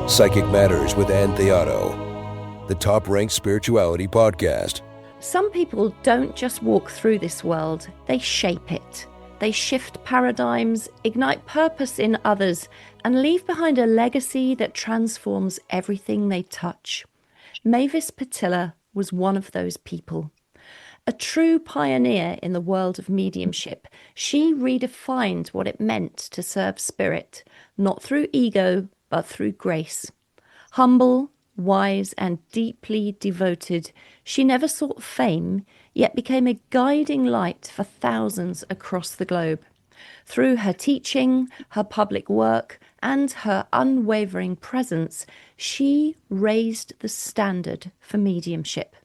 Psychic Matters with Théato, the top-ranked spirituality podcast. Some people don't just walk through this world, they shape it. They shift paradigms, ignite purpose in others, and leave behind a legacy that transforms everything they touch. Mavis Pittilla was one of those people. A true pioneer in the world of mediumship, she redefined what it meant to serve spirit, not through ego, but through grace. Humble, wise, and deeply devoted, she never sought fame, yet became a guiding light for thousands across the globe. Through her teaching, her public work, and her unwavering presence, she raised the standard for mediumship.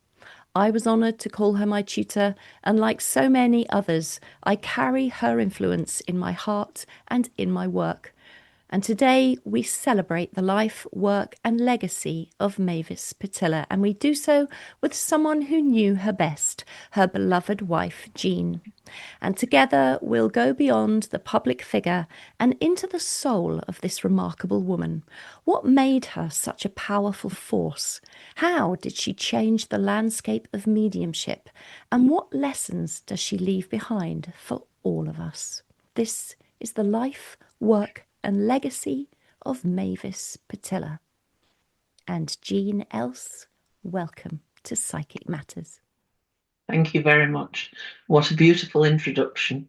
I was honoured to call her my tutor, and like so many others, I carry her influence in my heart and in my work. And today we celebrate the life, work and legacy of Mavis Pittilla, and we do so with someone who knew her best, her beloved wife, Jean. And together we'll go beyond the public figure and into the soul of this remarkable woman. What made her such a powerful force? How did she change the landscape of mediumship? And what lessons does she leave behind for all of us? This is the life, work and legacy of Mavis Pittilla. And Jean Else, welcome to Psychic Matters. Thank you very much. What a beautiful introduction.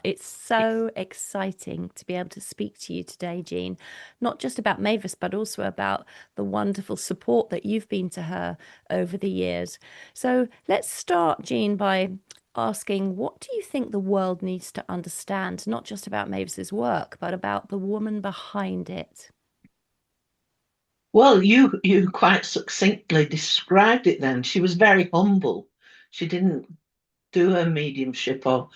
It's so exciting to be able to speak to you today, Jean, not just about Mavis, but also about the wonderful support that you've been to her over the years. So let's start, Jean, by asking, what do you think the world needs to understand, not just about Mavis's work, but about the woman behind it? Well, you quite succinctly described it then. She was very humble. She didn't do her mediumship or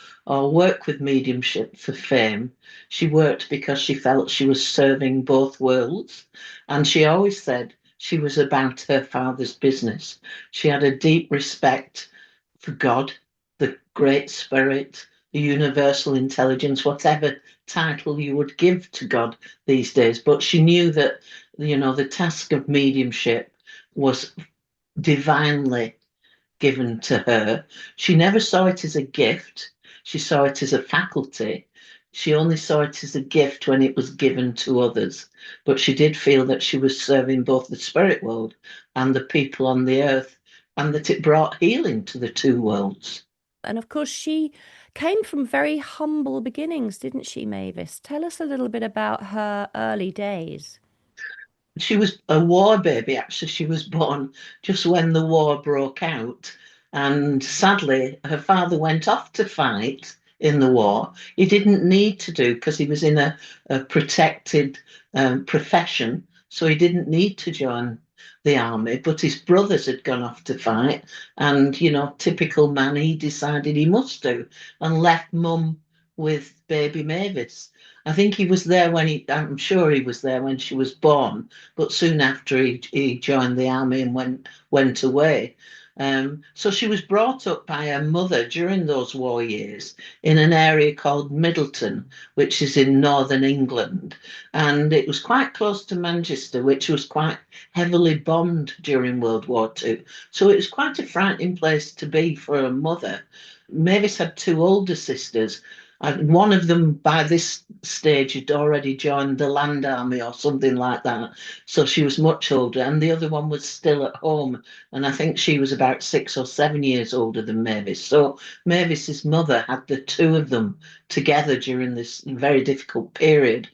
work with mediumship for fame. She worked because she felt she was serving both worlds. And she always said she was about her father's business. She had a deep respect for God, the Great Spirit, the universal intelligence, whatever title you would give to God these days. But she knew that, the task of mediumship was divinely given to her. She never saw it as a gift. She saw it as a faculty. She only saw it as a gift when it was given to others. But she did feel that she was serving both the spirit world and the people on the earth, and that it brought healing to the two worlds. And of course, she came from very humble beginnings, didn't she, Mavis? Tell us a little bit about her early days. She was a war baby, actually. She was born just when the war broke out. And sadly, her father went off to fight in the war. He didn't need to do, because he was in a protected profession. So he didn't need to join the army, but his brothers had gone off to fight. And, typical man, he decided he must do, and left mum with baby Mavis. I think he was there I'm sure he was there when she was born, but soon after he joined the army and went away. So she was brought up by her mother during those war years in an area called Middleton, which is in northern England. And it was quite close to Manchester, which was quite heavily bombed during World War II. So it was quite a frightening place to be for her mother. Mavis had two older sisters. And one of them, by this stage, had already joined the Land Army or something like that. So she was much older. And the other one was still at home. And I think she was about 6 or 7 years older than Mavis. So Mavis's mother had the two of them together during this very difficult period.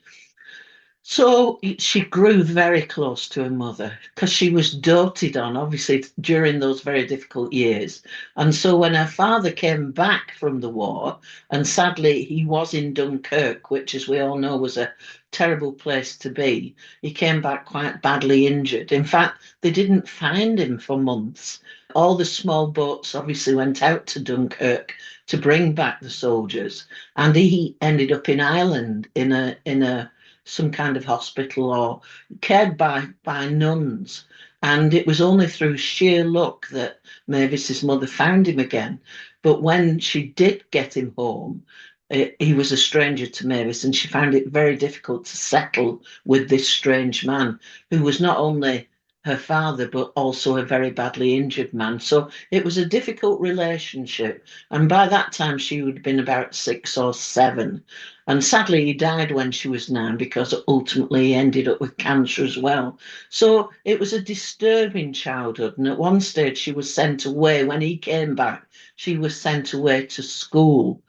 So she grew very close to her mother because she was doted on, obviously, during those very difficult years. And so when her father came back from the war, and sadly he was in Dunkirk, which, as we all know, was a terrible place to be, he came back quite badly injured. In fact, they didn't find him for months. All the small boats obviously went out to Dunkirk to bring back the soldiers, and he ended up in Ireland in a some kind of hospital or cared by nuns. And it was only through sheer luck that Mavis's mother found him again. But when she did get him home, he was a stranger to Mavis, and she found it very difficult to settle with this strange man who was not only her father but also a very badly injured man. So it was a difficult relationship. And by that time, she would have been about 6 or 7. And sadly, he died when she was 9 because ultimately he ended up with cancer as well. So it was a disturbing childhood. And at one stage, she was sent away. When he came back, she was sent away to school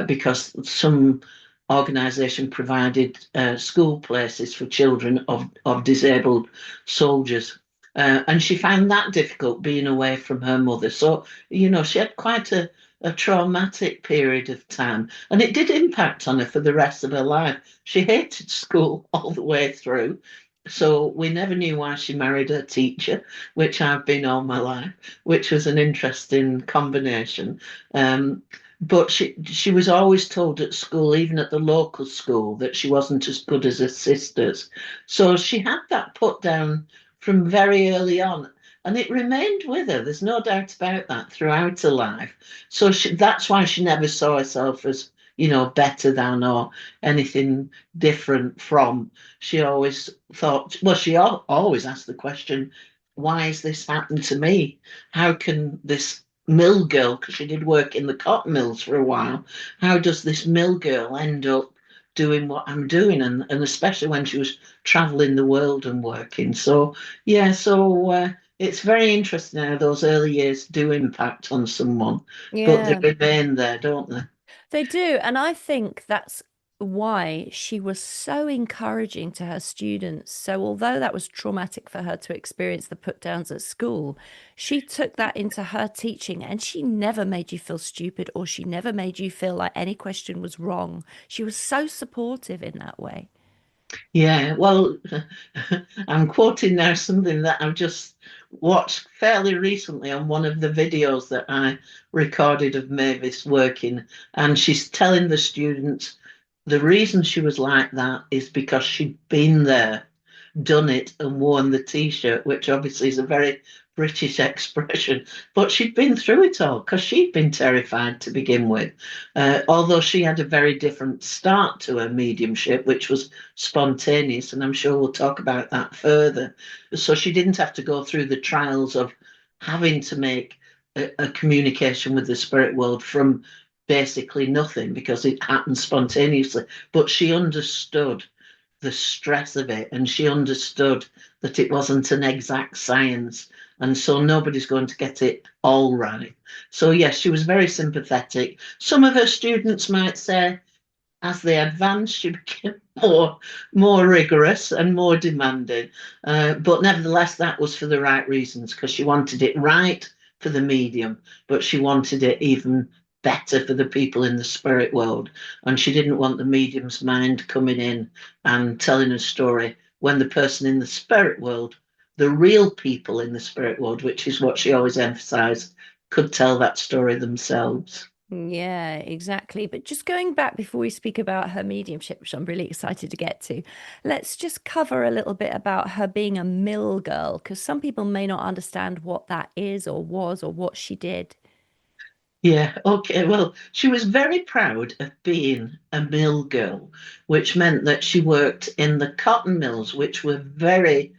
because some organisation provided school places for children of disabled soldiers. And she found that difficult being away from her mother. So, she had quite a traumatic period of time. And it did impact on her for the rest of her life. She hated school all the way through. So we never knew why she married her teacher, which I've been all my life, which was an interesting combination. But she was always told at school, even at the local school, that she wasn't as good as her sisters. So she had that put down from very early on. And it remained with her. There's no doubt about that throughout her life. So that's why she never saw herself as, better than or anything different from. She always thought, well, she always asked the question, why has this happened to me? How can this mill girl, because she did work in the cotton mills for a while, how does this mill girl end up doing what I'm doing? And especially when she was traveling the world and working. So, yeah, it's very interesting how those early years do impact on someone, but they remain there, don't they? They do. And I think that's why she was so encouraging to her students. So although that was traumatic for her to experience the put downs at school, she took that into her teaching, and she never made you feel stupid, or she never made you feel like any question was wrong. She was so supportive in that way. Yeah, well, I'm quoting now something that I've just watched fairly recently on one of the videos that I recorded of Mavis working, and she's telling the students the reason she was like that is because she'd been there, done it, and worn the T-shirt, which obviously is a very British expression. But she'd been through it all because she'd been terrified to begin with. Although she had a very different start to her mediumship, which was spontaneous, and I'm sure we'll talk about that further. So she didn't have to go through the trials of having to make a communication with the spirit world from basically nothing, because it happened spontaneously. But she understood the stress of it, and she understood that it wasn't an exact science, and so nobody's going to get it all right. So yes, she was very sympathetic. Some of her students might say as they advanced she became more rigorous and more demanding, but nevertheless that was for the right reasons, because she wanted it right for the medium, but she wanted it even better for the people in the spirit world. And she didn't want the medium's mind coming in and telling a story when the person in the spirit world, the real people in the spirit world, which is what she always emphasized, could tell that story themselves. Yeah, exactly. But just going back before we speak about her mediumship, which I'm really excited to get to, let's just cover a little bit about her being a mill girl, because some people may not understand what that is or was or what she did. Yeah, okay. Well, she was very proud of being a mill girl, which meant that she worked in the cotton mills, which were very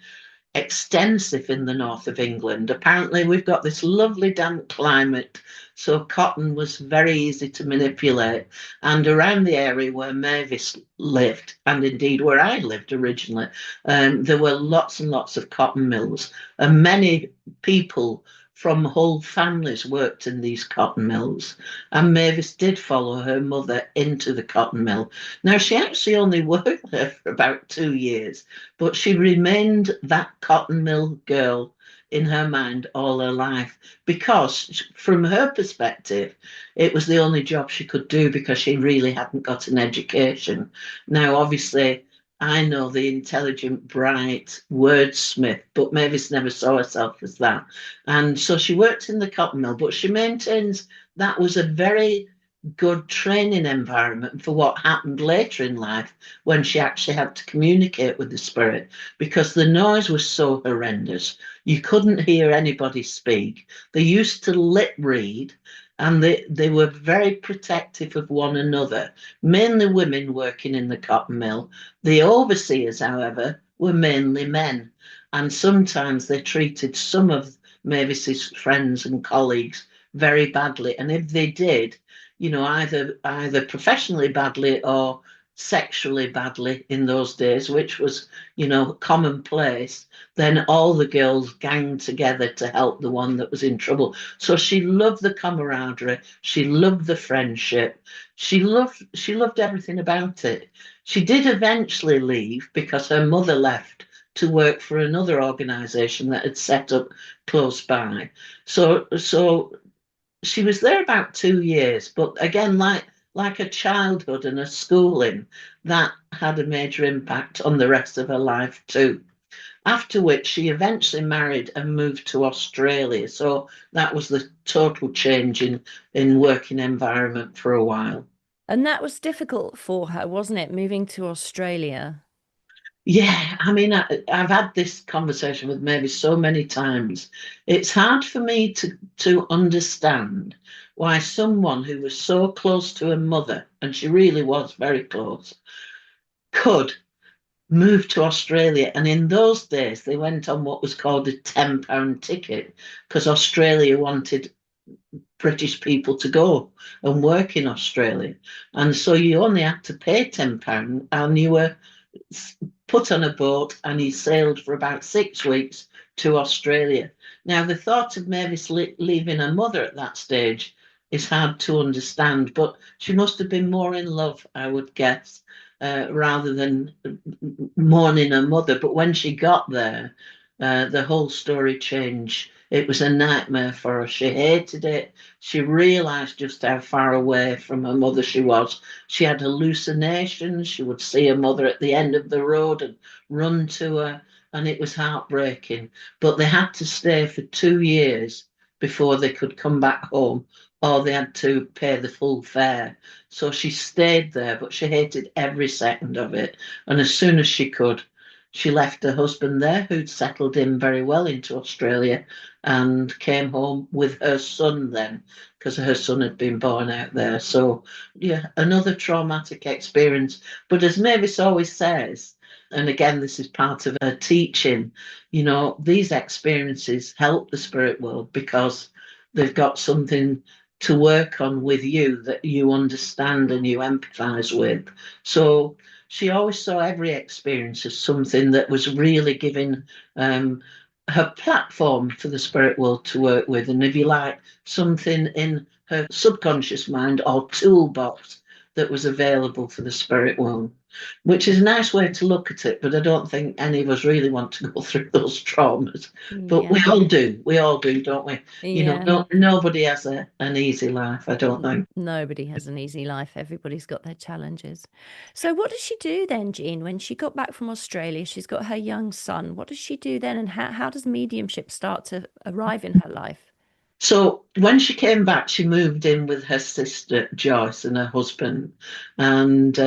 extensive in the north of England. Apparently, we've got this lovely damp climate, so cotton was very easy to manipulate. And around the area where Mavis lived, and indeed where I lived originally, there were lots and lots of cotton mills, and many people from whole families worked in these cotton mills. And Mavis did follow her mother into the cotton mill. Now, she actually only worked there for about 2 years, but she remained that cotton mill girl in her mind all her life, because from her perspective, it was the only job she could do, because she really hadn't got an education. Now, obviously, I know the intelligent, bright wordsmith, but Mavis never saw herself as that. And so she worked in the cotton mill, but she maintains that was a very good training environment for what happened later in life when she actually had to communicate with the spirit, because the noise was so horrendous. You couldn't hear anybody speak. They used to lip read, and they were very protective of one another, mainly women working in the cotton mill. The overseers, however, were mainly men, and sometimes they treated some of Mavis's friends and colleagues very badly, and if they did, either professionally badly or sexually badly in those days, which was, commonplace, then all the girls ganged together to help the one that was in trouble. So she loved the camaraderie, she loved the friendship, she loved everything about it. She did eventually leave because her mother left to work for another organization that had set up close by. So she was there about 2 years, but again, like a childhood and a schooling, that had a major impact on the rest of her life too. After which she eventually married and moved to Australia. So that was the total change in working environment for a while. And that was difficult for her, wasn't it, moving to Australia? Yeah, I mean, I've had this conversation with Mavis so many times. It's hard for me to understand why someone who was so close to her mother, and she really was very close, could move to Australia. And in those days, they went on what was called a £10 ticket because Australia wanted British people to go and work in Australia. And so you only had to pay £10 and you were put on a boat and he sailed for about 6 weeks to Australia. Now, the thought of Mavis leaving her mother at that stage is hard to understand, but she must have been more in love, I would guess, rather than mourning her mother. But when she got there, the whole story changed. It was a nightmare for her. She hated it. She realised just how far away from her mother she was. She had hallucinations. She would see her mother at the end of the road and run to her, and it was heartbreaking. But they had to stay for 2 years before they could come back home, or they had to pay the full fare. So she stayed there, but she hated every second of it. And as soon as she could, she left her husband there, who'd settled in very well into Australia, and came home with her son then, because her son had been born out there. So, yeah, another traumatic experience. But as Mavis always says, and again, this is part of her teaching, these experiences help the spirit world because they've got something to work on with you that you understand and you empathize with. So she always saw every experience as something that was really giving her platform for the spirit world to work with. And if you like, something in her subconscious mind or toolbox that was available for the spirit world, which is a nice way to look at it. But I don't think any of us really want to go through those traumas. But we all do, don't we? Nobody has an easy life, I don't think. Nobody has an easy life. Everybody's got their challenges. So what does she do then, Jean, when she got back from Australia? She's got her young son. What does she do then, and how does mediumship start to arrive in her life? So when she came back, she moved in with her sister Joyce and her husband, and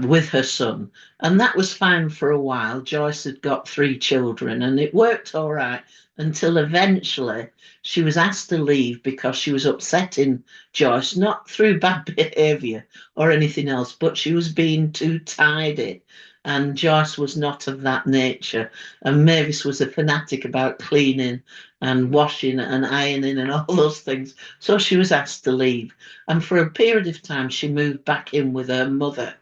with her son. And that was fine for a while. Joyce had got 3 children and it worked all right until eventually she was asked to leave because she was upsetting Joyce, not through bad behaviour or anything else, but she was being too tidy. And Joyce was not of that nature. And Mavis was a fanatic about cleaning and washing and ironing and all those things. So she was asked to leave. And for a period of time, she moved back in with her mother.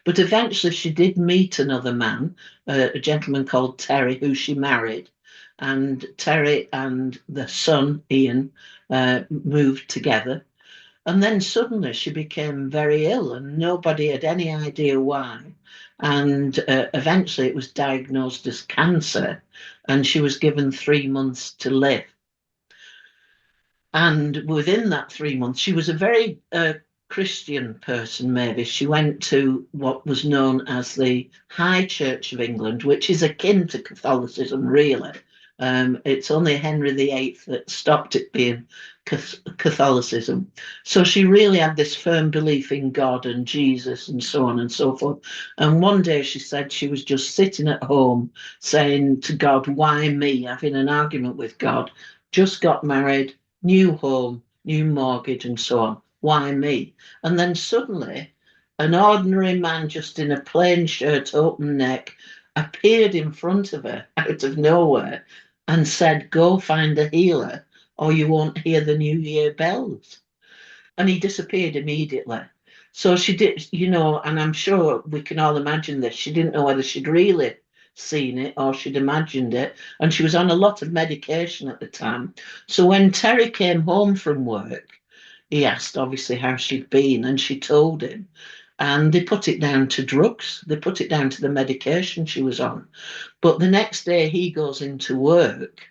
But eventually she did meet another man, a gentleman called Terry, who she married. And Terry and the son, Ian, moved together. And then suddenly she became very ill and nobody had any idea why. And eventually it was diagnosed as cancer and she was given 3 months to live. And within that 3 months, she was a very Christian person, maybe. She went to what was known as the High Church of England, which is akin to Catholicism, really. It's only Henry VIII that stopped it being Catholicism. So she really had this firm belief in God and Jesus and so on and so forth. And one day she said she was just sitting at home saying to God, why me? Having an argument with God, just got married, new home, new mortgage and so on. Why me? And then suddenly, an ordinary man just in a plain shirt, open neck, appeared in front of her out of nowhere and said, go find a healer or you won't hear the New Year bells. And he disappeared immediately. So she did, and I'm sure we can all imagine this. She didn't know whether she'd really seen it or she'd imagined it. And she was on a lot of medication at the time. So when Terry came home from work, he asked obviously how she'd been, and she told him. And they put it down to drugs. They put it down to the medication she was on. But the next day he goes into work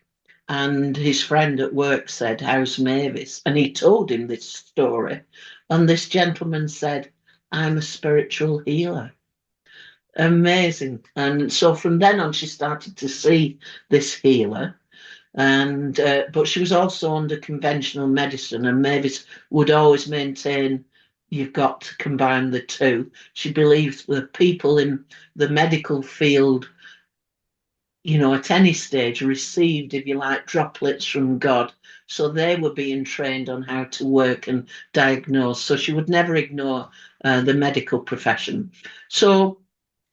and his friend at work said, how's Mavis? And he told him this story. And this gentleman said, I'm a spiritual healer. Amazing. And so from then on, she started to see this healer. And but she was also under conventional medicine, and Mavis would always maintain you've got to combine the two. She believed that people in the medical field, at any stage received, if you like, droplets from God. So they were being trained on how to work and diagnose. So she would never ignore the medical profession. So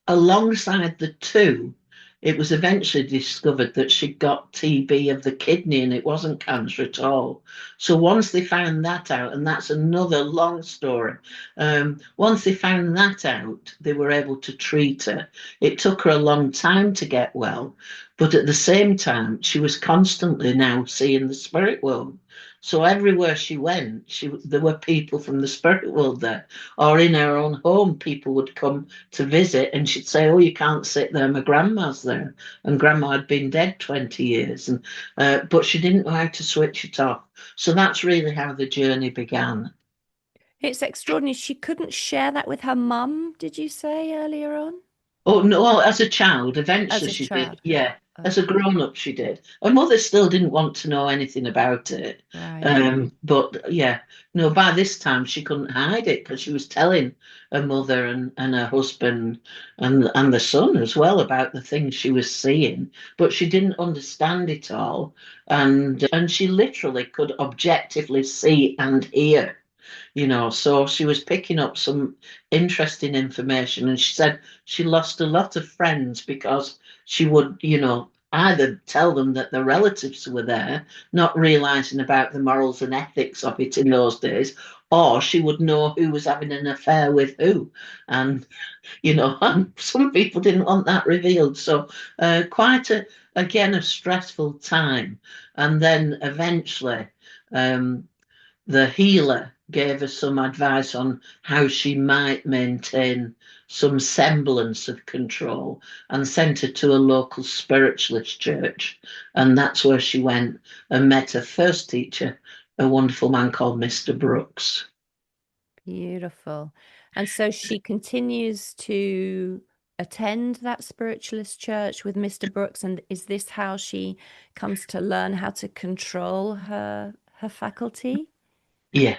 alongside the two, it was eventually discovered that she'd got TB of the kidney and it wasn't cancer at all. So once they found that out, and that's another long story, once they found that out, they were able to treat her. It took her a long time to get well, but at the same time, she was constantly now seeing the spirit world. So everywhere she went, there were people from the spirit world there, or in her own home, people would come to visit, and she'd say, "Oh, you can't sit there. My grandma's there," and Grandma had been dead 20 years, and but she didn't know how to switch it off. So that's really how the journey began. It's extraordinary. She couldn't share that with her mum, did you say earlier on? Oh no, well, as a child, eventually As a she child. did. Yeah, Oh. as a grown-up, she did. Her mother still didn't want to know anything about it. Right. But yeah, no, by this time she couldn't hide it because she was telling her mother and her husband and the son as well about the things she was seeing. But she didn't understand it all, and she literally could objectively see and hear. So she was picking up some interesting information, and she said she lost a lot of friends because she would, either tell them that the relatives were there, not realizing about the morals and ethics of it in those days, or she would know who was having an affair with who. And, and some people didn't want that revealed. So again, a stressful time. And then eventually, the healer gave her some advice on how she might maintain some semblance of control and sent her to a local spiritualist church. And that's where she went and met her first teacher, a wonderful man called Mr. Brooks. Beautiful. And so she continues to attend that spiritualist church with Mr. Brooks. And is this how she comes to learn how to control her faculty? Yeah.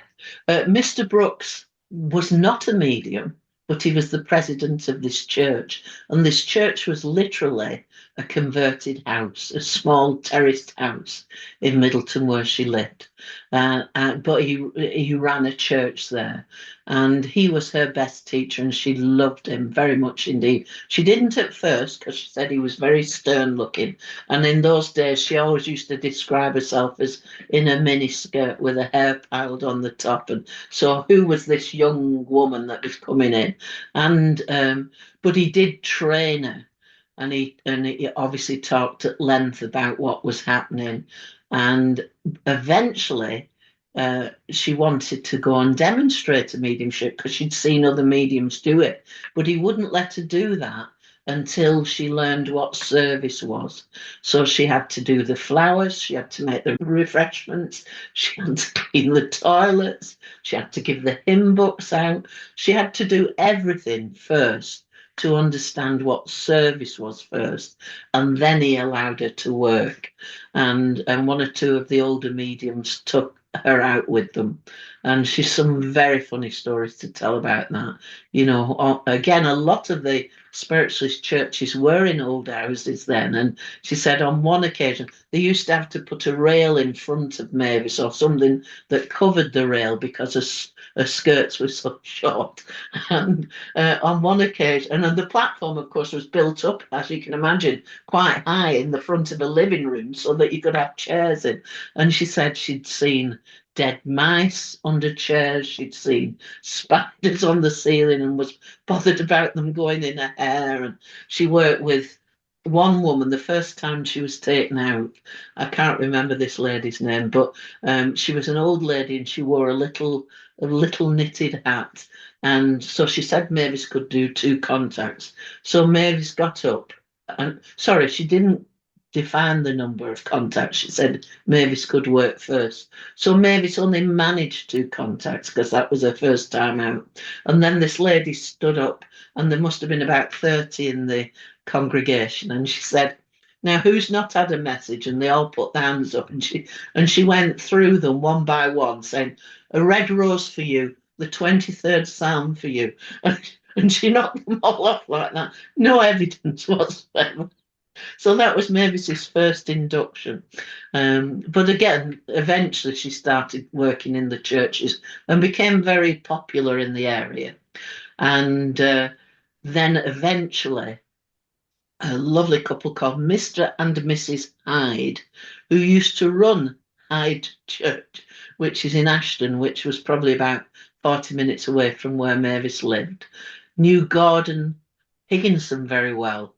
Mr. Brooks was not a medium, but he was the president of this church. And this church was literally a converted house, a small terraced house in Middleton where she lived. But he ran a church there. And he was her best teacher, and she loved him very much indeed. She didn't at first, because she said he was very stern looking. And in those days, she always used to describe herself as in a miniskirt with her hair piled on the top. And so who was this young woman that was coming in? And but he did train her, and he obviously talked at length about what was happening. And eventually she wanted to go and demonstrate a mediumship because she'd seen other mediums do it, but he wouldn't let her do that until she learned what service was. So she had to do the flowers, she had to make the refreshments, she had to clean the toilets, she had to give the hymn books out, she had to do everything first to understand what service was first, and then he allowed her to work. And one or two of the older mediums took her out with them, And she's some very funny stories to tell about that. Again, a lot of the spiritualist churches were in old houses then. And she said on one occasion, they used to have to put a rail in front of Mavis or something that covered the rail because her skirts were so short. And on one occasion, and then the platform, of course, was built up, as you can imagine, quite high in the front of a living room so that you could have chairs in. And she said she'd seen dead mice under chairs. She'd seen spiders on the ceiling and was bothered about them going in her hair. And she worked with one woman the first time she was taken out. I can't remember this lady's name, but she was an old lady and she wore a little knitted hat. And so she said Mavis could do 2 contacts. So Mavis got up and, sorry, she didn't define the number of contacts. She said Mavis could work first. So Mavis only managed 2 contacts because that was her first time out. And then this lady stood up, and there must have been about 30 in the congregation. And she said, now who's not had a message? And they all put their hands up, and she went through them one by one, saying, a red rose for you, the 23rd Psalm for you. And she knocked them all off like that. No evidence whatsoever. So that was Mavis's first induction. But again, eventually she started working in the churches and became very popular in the area. And then eventually a lovely couple called Mr. and Mrs. Hyde, who used to run Hyde Church, which is in Ashton, which was probably about 40 minutes away from where Mavis lived, knew Gordon Higginson very well.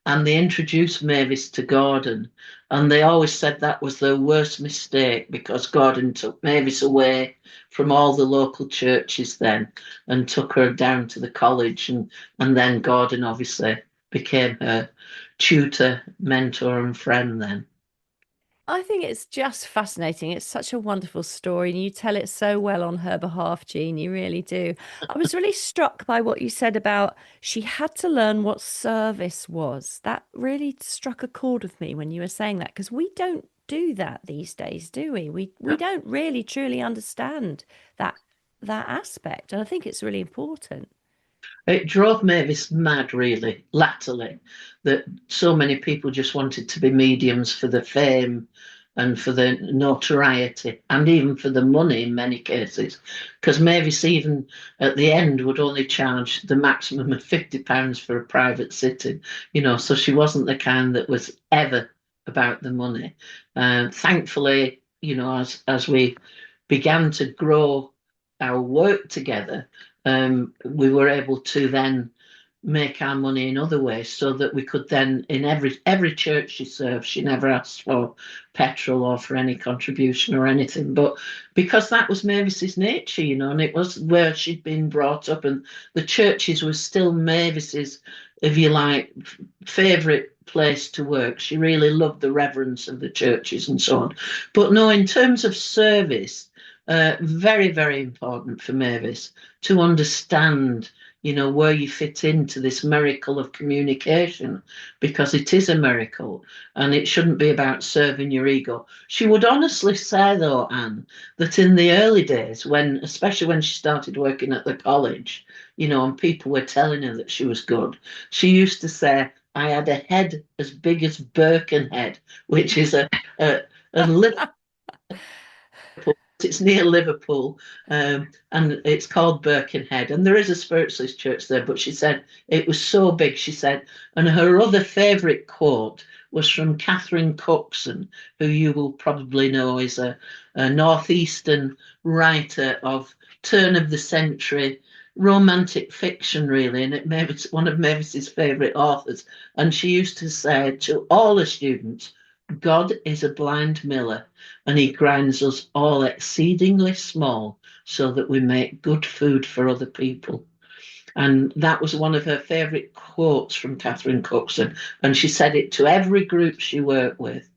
And they introduced Mavis to Gordon, and they always said that was their worst mistake because Gordon took Mavis away from all the local churches then and took her down to the college, and then Gordon obviously became her tutor, mentor and friend then. I think it's just fascinating. It's such a wonderful story, and you tell it so well on her behalf, Jean. You really do. I was really struck by what you said about she had to learn what service was. That really struck a chord with me when you were saying that, because we don't do that these days, do we? We don't really truly understand that aspect, and I think it's really important. It drove Mavis mad, really, latterly, that so many people just wanted to be mediums for the fame and for the notoriety and even for the money in many cases. Because Mavis, even at the end, would only charge the maximum of £50 for a private sitting, so she wasn't the kind that was ever about the money. Thankfully, as we began to grow our work together, we were able to then make our money in other ways, so that we could then, in every church she served, she never asked for petrol or for any contribution or anything, but because that was Mavis's nature, and it was where she'd been brought up, and the churches were still Mavis's, if you like, favourite place to work. She really loved the reverence of the churches and so on. But no, in terms of service, very, very important for Mavis to understand, where you fit into this miracle of communication, because it is a miracle and it shouldn't be about serving your ego. She would honestly say, though, Anne, that in the early days, especially when she started working at the college, and people were telling her that she was good, she used to say, I had a head as big as Birkenhead, which is a little... It's near Liverpool, and it's called Birkenhead, and there is a spiritualist church there, but she said it was so big, she said, and her other favourite quote was from Catherine Cookson, who you will probably know is a northeastern writer of turn of the century romantic fiction, really, and it's one of Mavis's favourite authors, and she used to say to all the students, God is a blind miller, and he grinds us all exceedingly small so that we make good food for other people. And that was one of her favourite quotes from Catherine Cookson, and she said it to every group she worked with.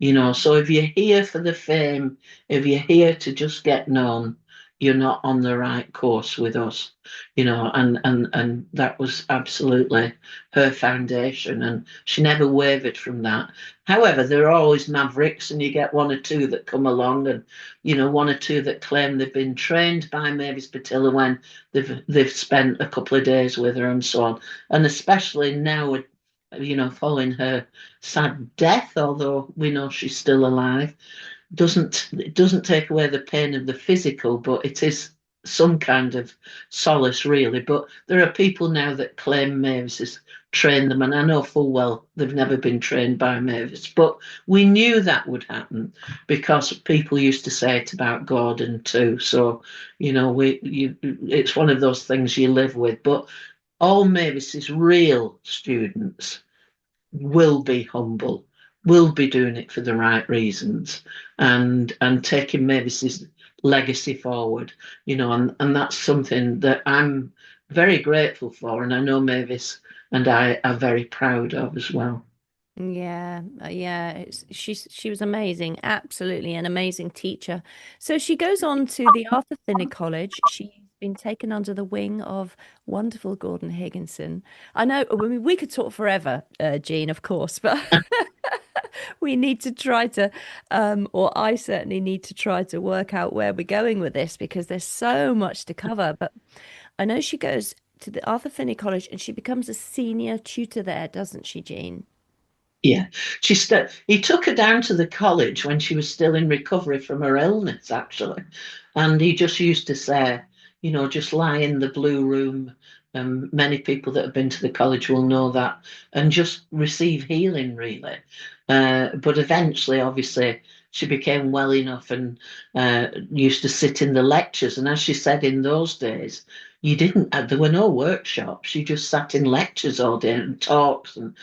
So if you're here for the fame, if you're here to just get known, you're not on the right course with us, and that was absolutely her foundation, and she never wavered from that. However, there are always mavericks, and you get one or two that come along, and one or two that claim they've been trained by Mavis Pittilla when they've spent a couple of days with her and so on, and especially now, following her sad death, although we know she's still alive, it doesn't take away the pain of the physical, but it is some kind of solace, really. But there are people now that claim Mavis has trained them, and I know full well they've never been trained by Mavis. But we knew that would happen because people used to say it about Gordon too. So it's one of those things you live with. But all Mavis's real students will be humble, will be doing it for the right reasons, and taking Mavis's legacy forward, and that's something that I'm very grateful for, and I know Mavis and I are very proud of as well. Yeah, yeah, she was amazing, absolutely an amazing teacher. So she goes on to the Arthur Findlay College. She's been taken under the wing of wonderful Gordon Higginson. I know, I mean, we could talk forever, Jean, of course, but we need to try to, or I certainly need to try to work out where we're going with this because there's so much to cover. But I know she goes to the Arthur Findlay College and she becomes a senior tutor there, doesn't she, Jean? Yeah, he took her down to the college when she was still in recovery from her illness, actually. And he just used to say, just lie in the blue room. Many people that have been to the college will know that, and just receive healing, really. But eventually, obviously, she became well enough and used to sit in the lectures. And as she said, in those days, you didn't, there were no workshops. You just sat in lectures all day and talks, and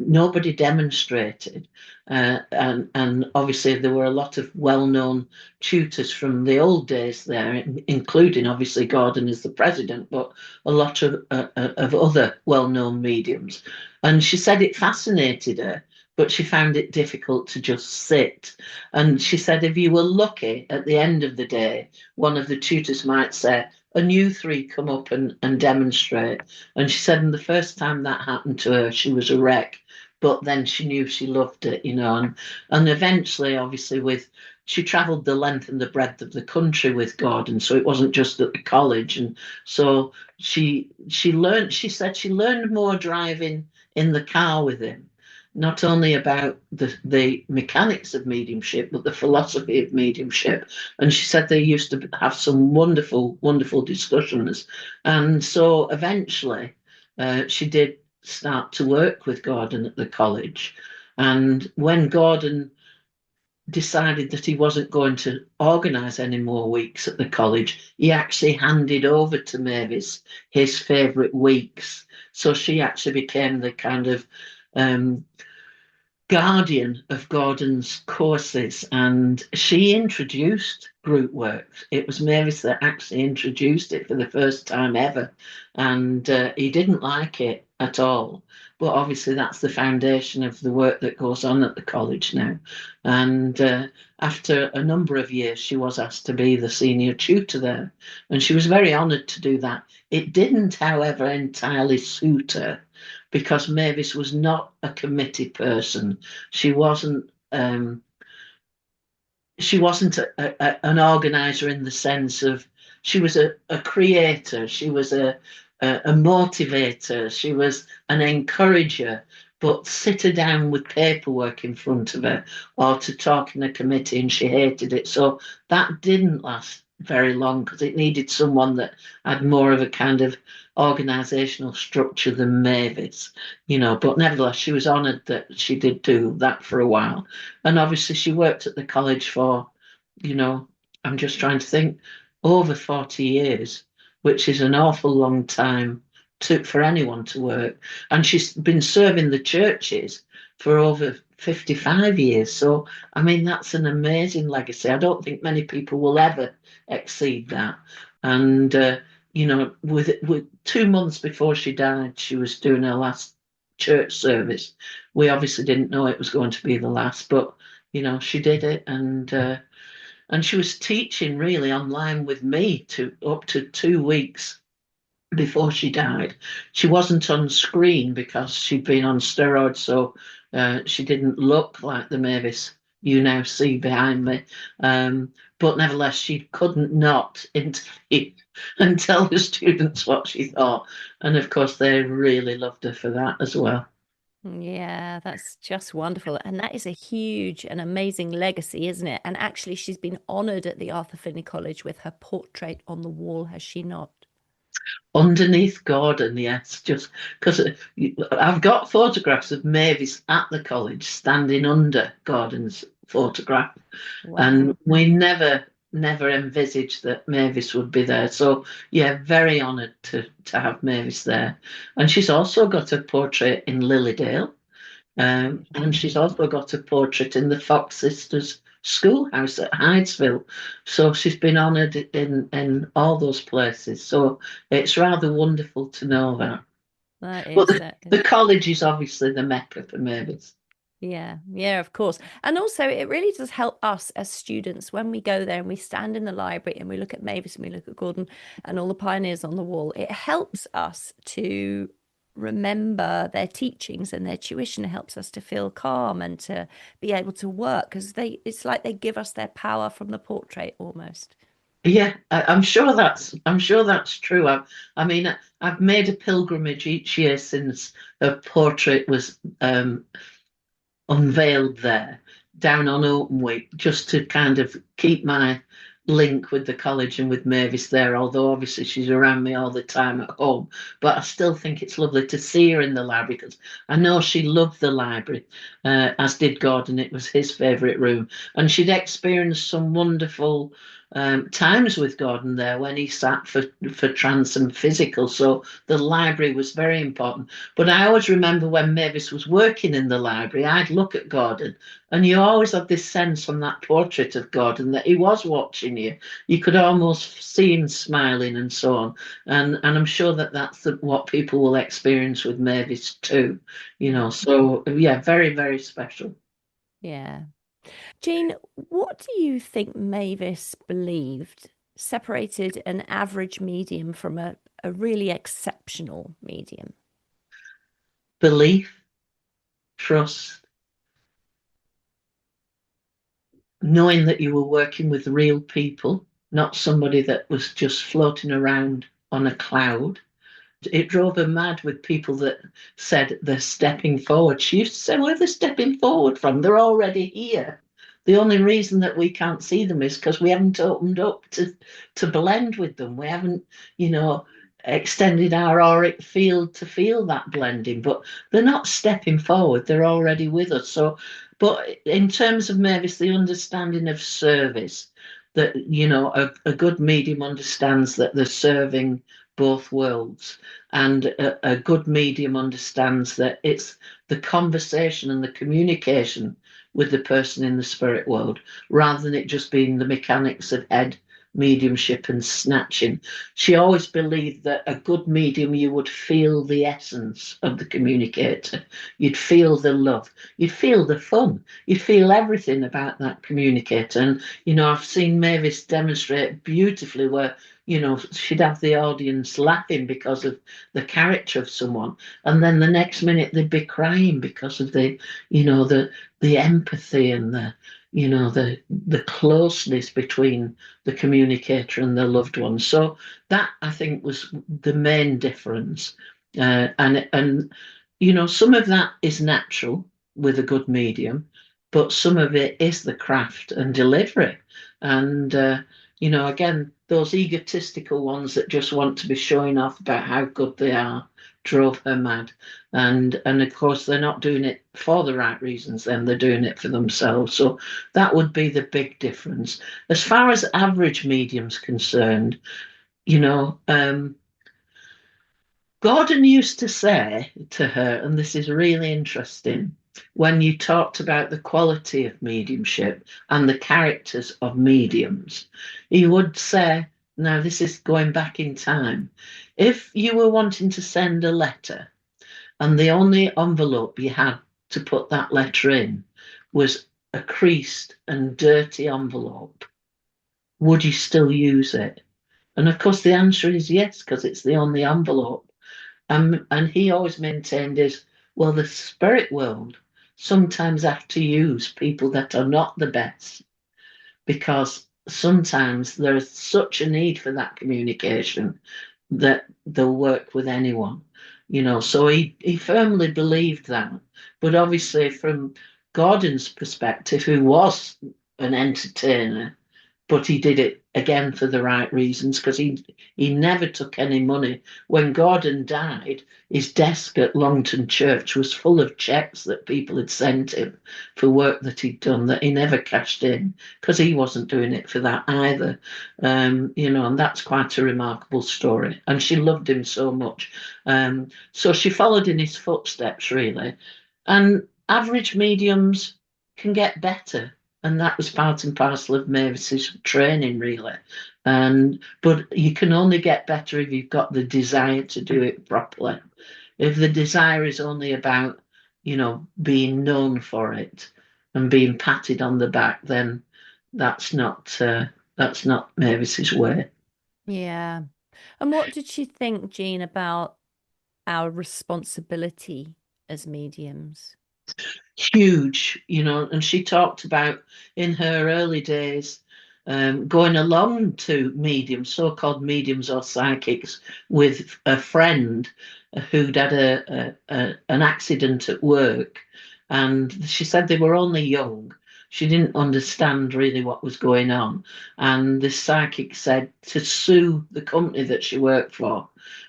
nobody demonstrated. And obviously, there were a lot of well-known tutors from the old days there, including obviously Gordon as the president, but a lot of other well-known mediums. And she said it fascinated her, but she found it difficult to just sit. And she said if you were lucky at the end of the day, one of the tutors might say, and you three come up and demonstrate. And she said, and the first time that happened to her, she was a wreck. But then she knew she loved it, and eventually, obviously, she travelled the length and the breadth of the country with Gordon, so it wasn't just at the college. And so she learned. She said she learned more driving in the car with him, not only about the mechanics of mediumship, but the philosophy of mediumship. And she said they used to have some wonderful, wonderful discussions. And so eventually, she did start to work with Gordon at the college. And when Gordon decided that he wasn't going to organise any more weeks at the college, he actually handed over to Mavis his favourite weeks. So she actually became the kind of guardian of Gordon's courses, and she introduced group work. It was Mavis that actually introduced it for the first time ever, and he didn't like it at all. But obviously, that's the foundation of the work that goes on at the college now. And after a number of years, she was asked to be the senior tutor there, and she was very honoured to do that. It didn't, however, entirely suit her, because Mavis was not a committee person. She wasn't an organizer in the sense of she was a creator. She was a motivator. She was an encourager. But sit her down with paperwork in front of her or to talk in a committee, and she hated it. So that didn't last very long because it needed someone that had more of a kind of organisational structure than Mavis, but nevertheless she was honoured that she did do that for a while. And obviously she worked at the college for, I'm just trying to think, over 40 years, which is an awful long time for anyone to work. And she's been serving the churches for over 55 years. So, I mean, that's an amazing legacy. I don't think many people will ever exceed that. And, with 2 months before she died, she was doing her last church service. We obviously didn't know it was going to be the last, but, she did it. And And she was teaching really online with me to up to 2 weeks before she died. She wasn't on screen because she'd been on steroids, so she didn't look like the Mavis you now see behind me. But nevertheless, she couldn't not intervene and tell the students what she thought. And of course, they really loved her for that as well. Yeah, that's just wonderful. And that is a huge and amazing legacy, isn't it? And actually, she's been honored at the Arthur Findlay College with her portrait on the wall, has she not? Underneath Gordon, yes, just because I've got photographs of Mavis at the college standing under Gordon's photograph, Wow. and we never envisaged that Mavis would be there. So yeah, very honoured to have Mavis there, and she's also got a portrait in Lilydale, and she's also got a portrait in the Fox Sisters schoolhouse at Hydesville. So she's been honoured in all those places. So it's rather wonderful to know that. That But is, the college is obviously the mecca for Mavis. yeah, yeah, of course. And also, it really does help us as students when we go there and we stand in the library and we look at Mavis and we look at Gordon and all the pioneers on the wall. It helps us to remember their teachings, and their tuition helps us to feel calm and to be able to work, because it's like they give us their power from the portrait almost. Yeah, I'm sure that's true. I mean, I've made a pilgrimage each year since her portrait was unveiled there down on Open Week, just to kind of keep my link with the college and with Mavis there, although obviously she's around me all the time at home. But I still think it's lovely to see her in the library because I know she loved the library, as did Gordon. It was his favourite room. And she'd experienced some wonderful times with Gordon there when he sat for trance and physical. So the library was very important. But I always remember when Mavis was working in the library, I'd look at Gordon, and you always had this sense from that portrait of Gordon that he was watching you. You could almost see him smiling and so on. And I'm sure that that's what people will experience with Mavis too. So yeah, very, very special. Yeah. Jean, what do you think Mavis believed separated an average medium from a really exceptional medium? Belief, trust, knowing that you were working with real people, not somebody that was just floating around on a cloud. It drove her mad with people that said they're stepping forward. She used to say, where are they stepping forward from? They're already here. The only reason that we can't see them is because we haven't opened up to blend with them. We haven't, extended our auric field to feel that blending. But they're not stepping forward. They're already with us. So, but in terms of Mavis, the understanding of service, that, a good medium understands that they're serving both worlds. And a good medium understands that it's the conversation and the communication with the person in the spirit world, rather than it just being the mechanics of head mediumship and snatching. She always believed that a good medium, you would feel the essence of the communicator. You'd feel the love. You'd feel the fun. You'd feel everything about that communicator. And, I've seen Mavis demonstrate beautifully where, she'd have the audience laughing because of the character of someone. And then the next minute they'd be crying because of the empathy and the closeness between the communicator and their loved one. So that, I think, was the main difference. And some of that is natural with a good medium, but some of it is the craft and delivery. And again, those egotistical ones that just want to be showing off about how good they are drove her mad. And of course, they're not doing it for the right reasons, then they're doing it for themselves. So that would be the big difference. As far as average medium's concerned, Gordon used to say to her, and this is really interesting, when you talked about the quality of mediumship and the characters of mediums, he would say, now this is going back in time, if you were wanting to send a letter and the only envelope you had to put that letter in was a creased and dirty envelope, would you still use it? And of course, the answer is yes, because it's the only envelope. And he always maintained is, well, the spirit world sometimes have to use people that are not the best, because sometimes there's such a need for that communication that they'll work with anyone, So he firmly believed that. But obviously, from Gordon's perspective, who was an entertainer, but he did it again for the right reasons, because he never took any money. When Gordon died, his desk at Longton Church was full of cheques that people had sent him for work that he'd done that he never cashed in, because he wasn't doing it for that either. And that's quite a remarkable story. And she loved him so much. So she followed in his footsteps, really. And average mediums can get better. And that was part and parcel of Mavis's training, really. But you can only get better if you've got the desire to do it properly. If the desire is only about, being known for it and being patted on the back, then that's not Mavis's way. Yeah. And what did she think, Jean, about our responsibility as mediums? Huge, and she talked about in her early days going along to mediums, so-called mediums or psychics, with a friend who'd had an accident at work, and she said they were only young. She didn't understand really what was going on, and the psychic said to sue the company that she worked for,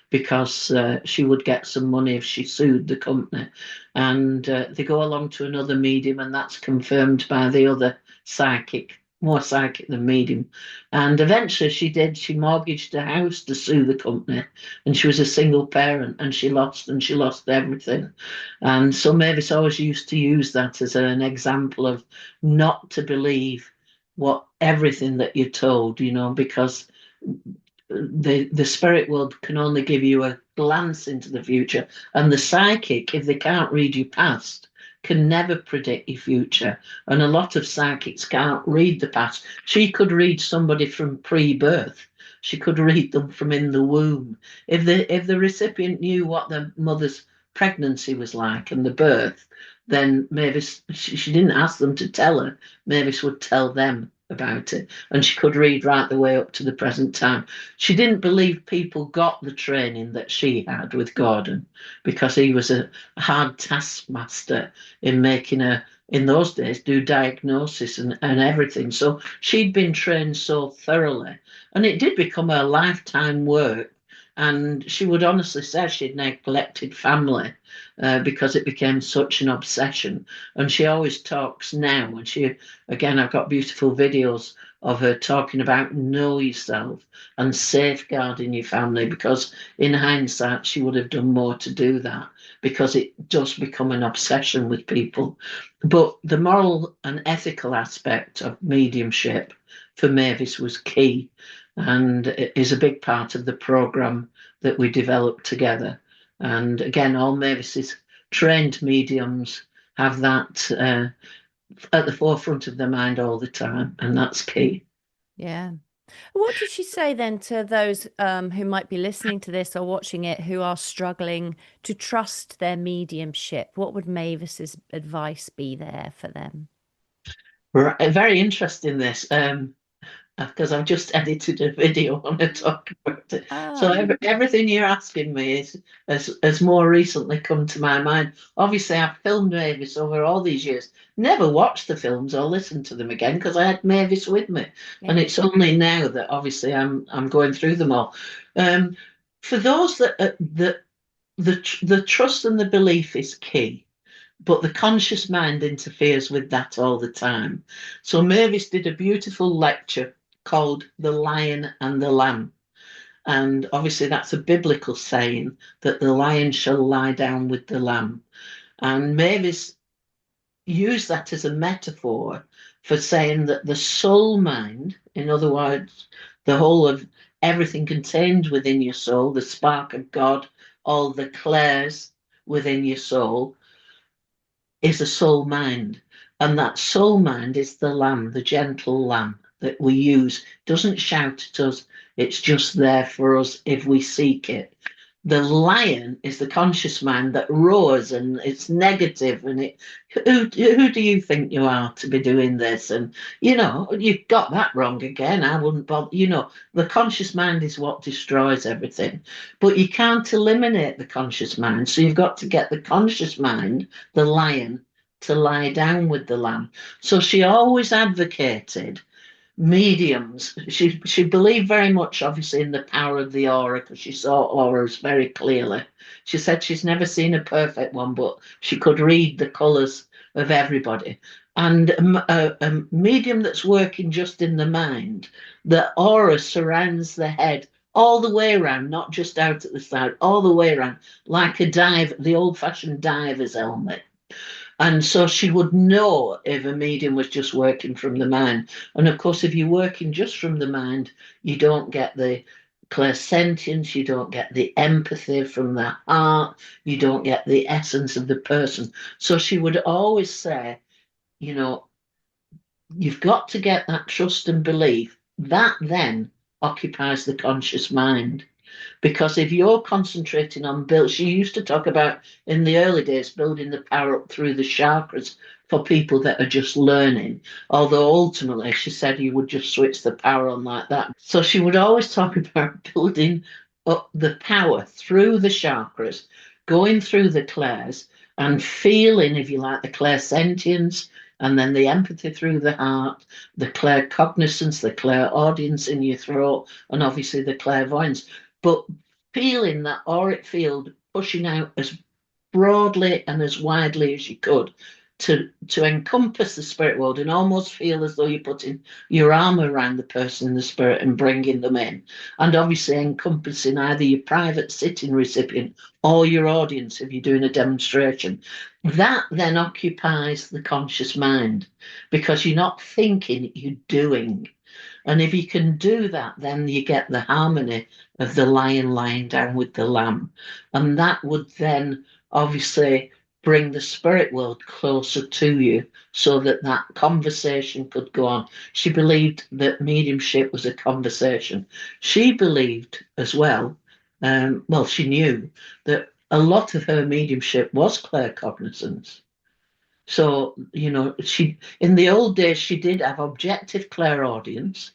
because she would get some money if she sued the company. And they go along to another medium, and that's confirmed by the other psychic, more psychic than medium. And eventually she mortgaged a house to sue the company, and she was a single parent, and she lost everything. And so Mavis always used to use that as an example of not to believe everything that you're told, because the spirit world can only give you a glance into the future, and the psychic, if they can't read your past, can never predict your future. And a lot of psychics can't read the past. She could read somebody from pre-birth. She could read them from in the womb. If the recipient knew what the mother's pregnancy was like and the birth, then Mavis, she didn't ask them to tell her. Mavis would tell them about it, and she could read right the way up to the present time. She didn't believe people got the training that she had with Gordon, because he was a hard taskmaster in making in those days, do diagnosis and everything. So she'd been trained so thoroughly, and it did become her lifetime work. And she would honestly say she'd neglected family because it became such an obsession. And she always talks now, and again, I've got beautiful videos of her talking about know yourself and safeguarding your family, because in hindsight, she would have done more to do that, because it does become an obsession with people. But the moral and ethical aspect of mediumship for Mavis was key, and it is a big part of the program that we developed together. And again, all Mavis's trained mediums have that at the forefront of their mind all the time, and that's key. Yeah. What did she say then to those who might be listening to this or watching it, who are struggling to trust their mediumship? What would Mavis's advice be there for them? Right, very interesting, this. Because I've just edited a video on it talking about it. So everything you're asking me has more recently come to my mind. Obviously, I've filmed Mavis over all these years. Never watched the films or listened to them again, because I had Mavis with me, and it's only now that obviously I'm going through them all. For those that the trust and the belief is key, but the conscious mind interferes with that all the time. So Mavis did a beautiful lecture called The Lion and the Lamb. And obviously that's a biblical saying that the lion shall lie down with the lamb. And Mavis used that as a metaphor for saying that the soul mind, in other words, the whole of everything contained within your soul, the spark of God, all the clairs within your soul, is a soul mind. And that soul mind is the lamb, the gentle lamb. that we use. Doesn't shout at us. It's just there for us if we seek it. The lion is the conscious mind that roars and it's negative and who do you think you are to be doing this? And you've got that wrong again. I wouldn't bother. The conscious mind is what destroys everything. But you can't eliminate the conscious mind. So you've got to get the conscious mind, the lion, to lie down with the lamb. So she always advocated mediums. She believed very much, obviously, in the power of the aura because she saw auras very clearly. She said she's never seen a perfect one, but she could read the colours of everybody. And a medium that's working just in the mind, the aura surrounds the head all the way around, not just out at the side, all the way around, like a dive, the old-fashioned diver's helmet. And so she would know if a medium was just working from the mind. And of course, if you're working just from the mind, you don't get the clairsentience, you don't get the empathy from the heart, you don't get the essence of the person. So she would always say, you've got to get that trust and belief. That then occupies the conscious mind. Because if you're concentrating on she used to talk about in the early days building the power up through the chakras for people that are just learning. Although ultimately she said you would just switch the power on like that. So she would always talk about building up the power through the chakras, going through the clairs and feeling, if you like, the clairsentience, and then the empathy through the heart, the claircognizance, the clairaudience in your throat, and obviously the clairvoyance. But feeling that auric field pushing out as broadly and as widely as you could to encompass the spirit world and almost feel as though you're putting your arm around the person in the spirit and bringing them in. And obviously encompassing either your private sitting recipient or your audience if you're doing a demonstration. That then occupies the conscious mind because you're not thinking, you're doing. And if you can do that, then you get the harmony of the lion lying down with the lamb. And that would then obviously bring the spirit world closer to you so that that conversation could go on. She believed that mediumship was a conversation. She believed as well, she knew that a lot of her mediumship was claircognizance. So, she in the old days, she did have objective clairaudience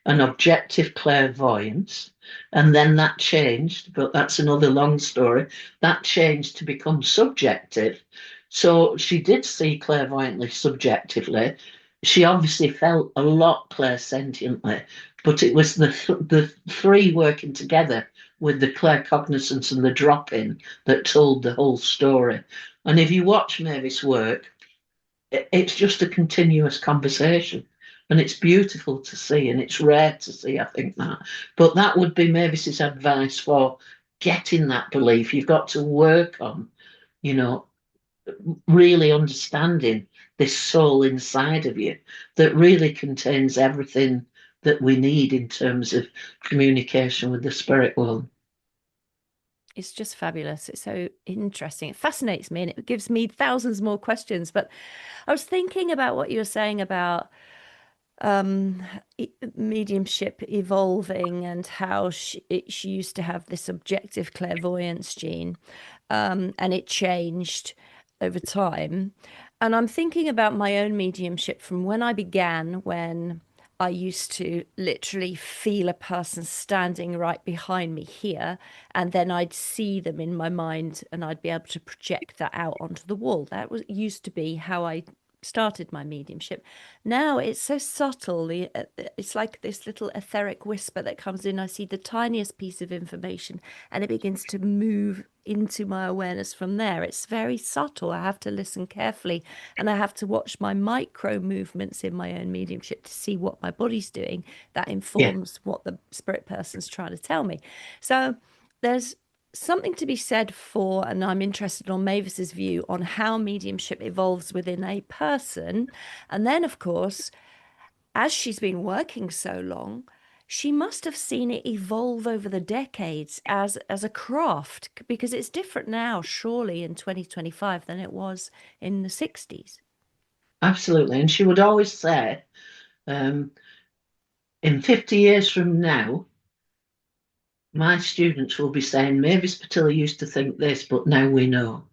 and objective clairvoyance. And then that changed, but that's another long story. That changed to become subjective. So she did see clairvoyantly subjectively. She obviously felt a lot clairsentiently, but it was the three working together with the claircognizance and the drop-in that told the whole story. And if you watch Mavis work, it's just a continuous conversation. And it's beautiful to see, and it's rare to see, I think that. But that would be Mavis's advice for getting that belief. You've got to work on, really understanding this soul inside of you that really contains everything that we need in terms of communication with the spirit world. It's just fabulous. It's so interesting. It fascinates me and it gives me thousands more questions. But I was thinking about what you were saying about mediumship evolving and how she used to have this objective clairvoyance gene, and it changed over time. And I'm thinking about my own mediumship from when I began, when I used to literally feel a person standing right behind me here, and then I'd see them in my mind and I'd be able to project that out onto the wall. That used to be how I started my mediumship. Now it's so subtle. It's like this little etheric whisper that comes in. I see the tiniest piece of information and it begins to move into my awareness from there. It's very subtle. I have to listen carefully and I have to watch my micro movements in my own mediumship to see what my body's doing. That informs what the spirit person's trying to tell me. So there's something to be said for, and I'm interested on Mavis's view on how mediumship evolves within a person. And then, of course, as she's been working so long, she must have seen it evolve over the decades as a craft, because it's different now, surely, in 2025 than it was in the 60s. Absolutely. And she would always say, in 50 years from now, my students will be saying, Mavis Pittilla used to think this, but now we know.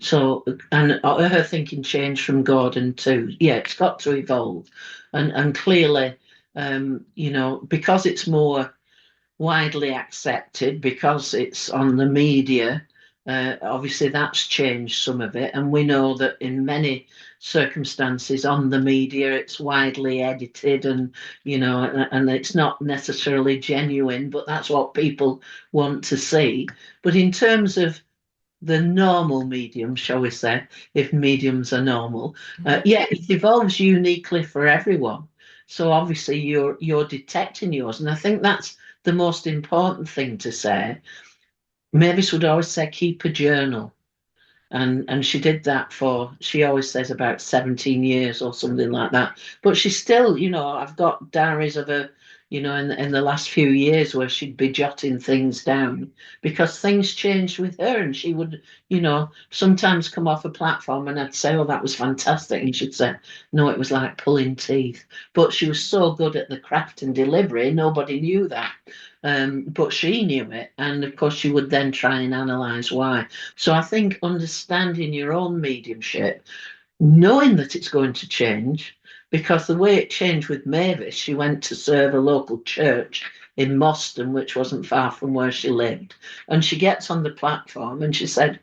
So, and her thinking changed from Gordon to, yeah, it's got to evolve. And clearly, because it's more widely accepted, because it's on the media, obviously that's changed some of it. And we know that in many circumstances on the media, it's widely edited and it's not necessarily genuine, but that's what people want to see. But in terms of the normal medium, shall we say, if mediums are normal, yeah, it evolves uniquely for everyone. So obviously you're detecting yours, and I think that's the most important thing to say. Mavis would always say, keep a journal. And she did that for, she always says, about 17 years or something like that. But she still, I've got diaries of her, in the last few years where she'd be jotting things down because things changed with her, and she would, sometimes come off a platform and I'd say, oh, that was fantastic. And she'd say, no, it was like pulling teeth. But she was so good at the craft and delivery, nobody knew that. But she knew it. And of course, she would then try and analyze why. So I think understanding your own mediumship, knowing that it's going to change, because the way it changed with Mavis, she went to serve a local church in Moston, which wasn't far from where she lived. And she gets on the platform and she said,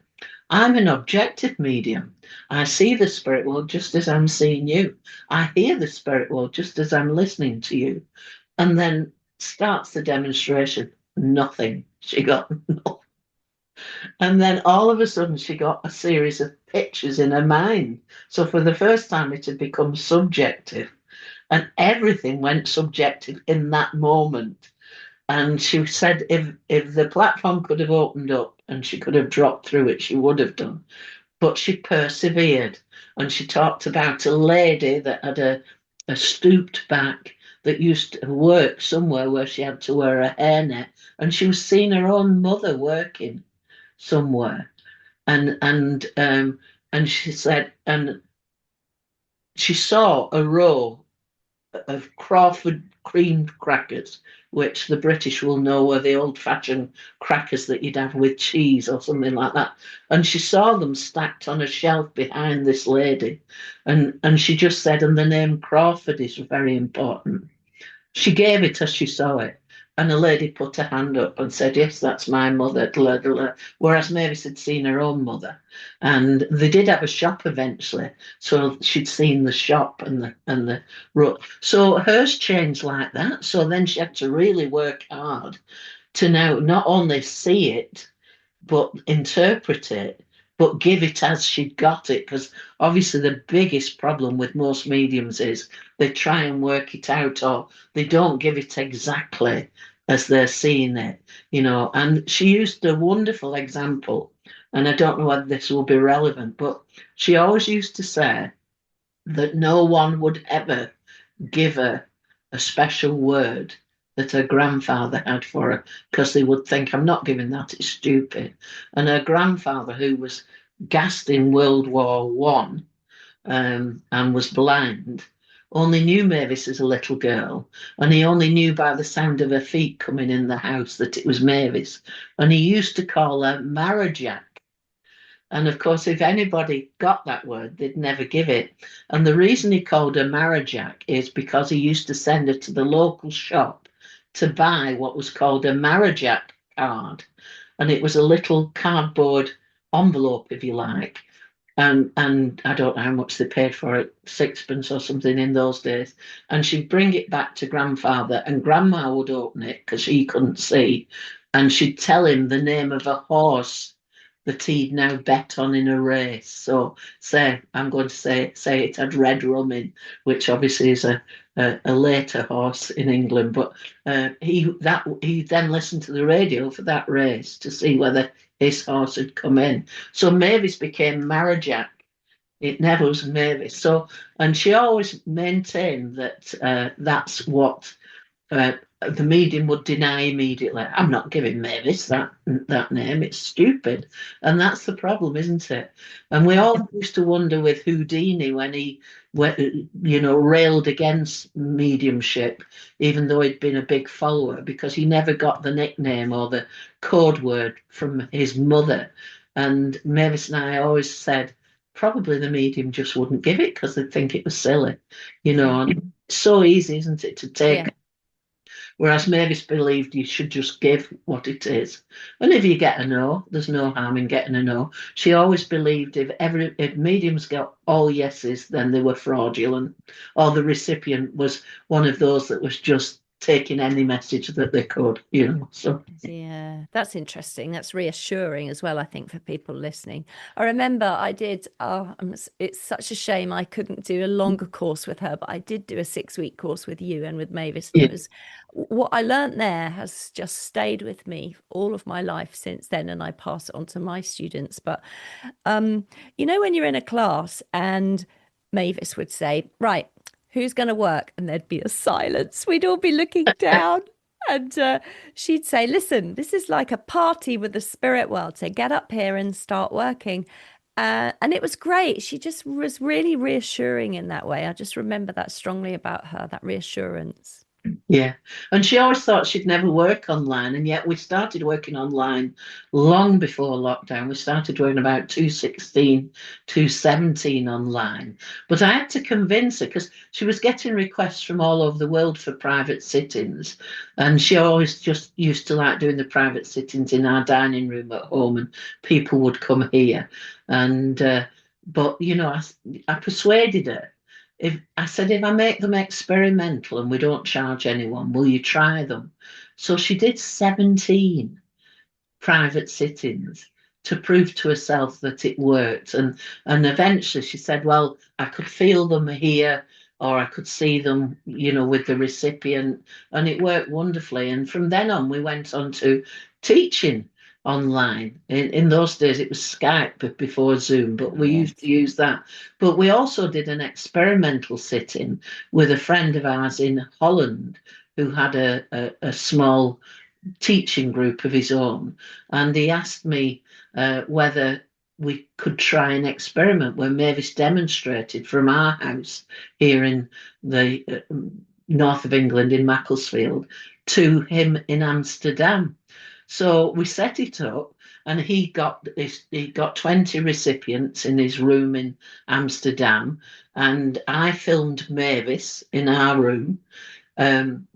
I'm an objective medium. I see the spirit world just as I'm seeing you. I hear the spirit world just as I'm listening to you. And then starts the demonstration. Nothing. She got nothing. And then all of a sudden, she got a series of pictures in her mind. So for the first time, it had become subjective, and everything went subjective in that moment. And she said if the platform could have opened up and she could have dropped through it, she would have done. But she persevered. And she talked about a lady that had a stooped back that used to work somewhere where she had to wear a hairnet. And she was seeing her own mother working somewhere. And she said, and she saw a row of Crawford cream crackers, which the British will know are the old-fashioned crackers that you'd have with cheese or something like that. And she saw them stacked on a shelf behind this lady. And she just said, and the name Crawford is very important. She gave it as she saw it. And a lady put her hand up and said, yes, that's my mother, whereas Mavis had seen her own mother. And they did have a shop eventually, so she'd seen the shop and the road. So hers changed like that. So then she had to really work hard to now not only see it, but interpret it, but give it as she got it. Because obviously the biggest problem with most mediums is they try and work it out, or they don't give it exactly as they're seeing it, And she used a wonderful example, and I don't know whether this will be relevant, but she always used to say that no one would ever give her a special word that her grandfather had for her, because they would think, I'm not giving that, it's stupid. And her grandfather, who was gassed in World War One, and was blind, only knew Mavis as a little girl, and he only knew by the sound of her feet coming in the house that it was Mavis. And he used to call her Marajak. And of course, if anybody got that word, they'd never give it. And the reason he called her Marajak is because he used to send her to the local shop to buy what was called a Marajak card. And it was a little cardboard envelope, if you like. And I don't know how much they paid for it, sixpence or something in those days. And she'd bring it back to grandfather, and grandma would open it because he couldn't see. And she'd tell him the name of a horse that he'd now bet on in a race. So I'm going to say it had Red Rummin, which obviously is a later horse in England. But he then listened to the radio for that race to see whether his horse had come in. So Mavis became Marajak. It never was Mavis. So, and she always maintained that that's what the medium would deny immediately. I'm not giving Mavis that name. It's stupid, and that's the problem, isn't it? And we all used to wonder with Houdini when he, railed against mediumship, even though he'd been a big follower, because he never got the nickname or the code word from his mother. And Mavis and I always said probably the medium just wouldn't give it because they'd think it was silly, And it's so easy, isn't it, to take. Yeah. Whereas Mavis believed you should just give what it is. And if you get a no, there's no harm in getting a no. She always believed if mediums got all yeses, then they were fraudulent, or the recipient was one of those that was just taking any message that they could, So yeah, that's interesting. That's reassuring as well, I think, for people listening. I remember I did, it's such a shame I couldn't do a longer course with her, but I did do a 6-week course with you and with Mavis. And it was what I learned there has just stayed with me all of my life since then, and I pass it on to my students. But when you're in a class and Mavis would say, right, who's going to work? And there'd be a silence. We'd all be looking down. And she'd say, listen, this is like a party with the spirit world. So get up here and start working. And it was great. She just was really reassuring in that way. I just remember that strongly about her, that reassurance. Yeah. And she always thought she'd never work online. And yet we started working online long before lockdown. We started doing about 2016, 2017 online. But I had to convince her because she was getting requests from all over the world for private sittings. And she always just used to like doing the private sittings in our dining room at home, and people would come here. And, but, I persuaded her. If I make them experimental and we don't charge anyone, will you try them? So she did 17 private sittings to prove to herself that it worked. And eventually she said, well, I could feel them here, or I could see them, with the recipient, and it worked wonderfully. And from then on, we went on to teaching online. In those days, it was Skype before Zoom, but we used to use that. But we also did an experimental sitting with a friend of ours in Holland who had a small teaching group of his own. And he asked me whether we could try an experiment where Mavis demonstrated from our house here in the north of England in Macclesfield to him in Amsterdam. So we set it up, and he got 20 recipients in his room in Amsterdam, and I filmed Mavis in our room, and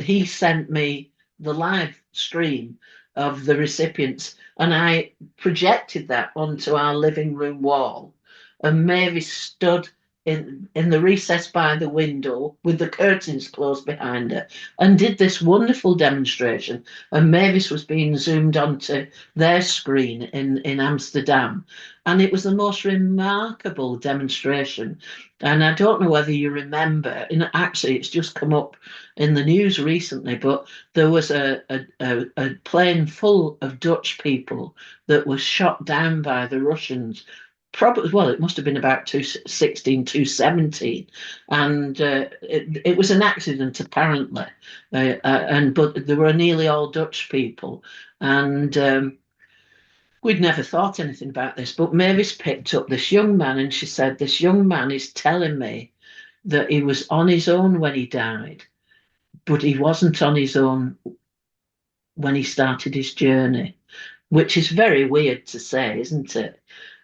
he sent me the live stream of the recipients, and I projected that onto our living room wall, and Mavis stood in the recess by the window with the curtains closed behind her and did this wonderful demonstration. And Mavis was being zoomed onto their screen in Amsterdam. And it was the most remarkable demonstration. And I don't know whether you remember, and actually it's just come up in the news recently, but there was a plane full of Dutch people that was shot down by the Russians. Probably, well, it must have been about 2016, 2017, and it was an accident apparently, but they were nearly all Dutch people, and we'd never thought anything about this. But Mavis picked up this young man, and she said, "This young man is telling me that he was on his own when he died, but he wasn't on his own when he started his journey," which is very weird to say, isn't it?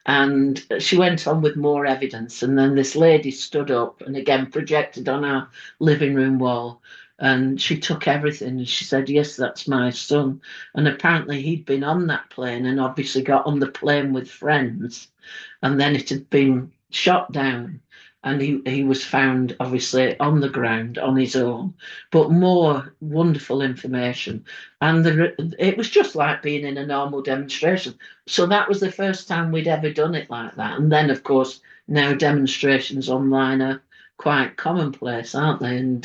And she went on with more evidence. And then this lady stood up and again projected on our living room wall. And she took everything and she said, yes, that's my son. And apparently he'd been on that plane and obviously got on the plane with friends. And then it had been shot down. And he was found, obviously, on the ground on his own. But more wonderful information. And it was just like being in a normal demonstration. So that was the first time we'd ever done it like that. And then, of course, now demonstrations online are quite commonplace, aren't they? And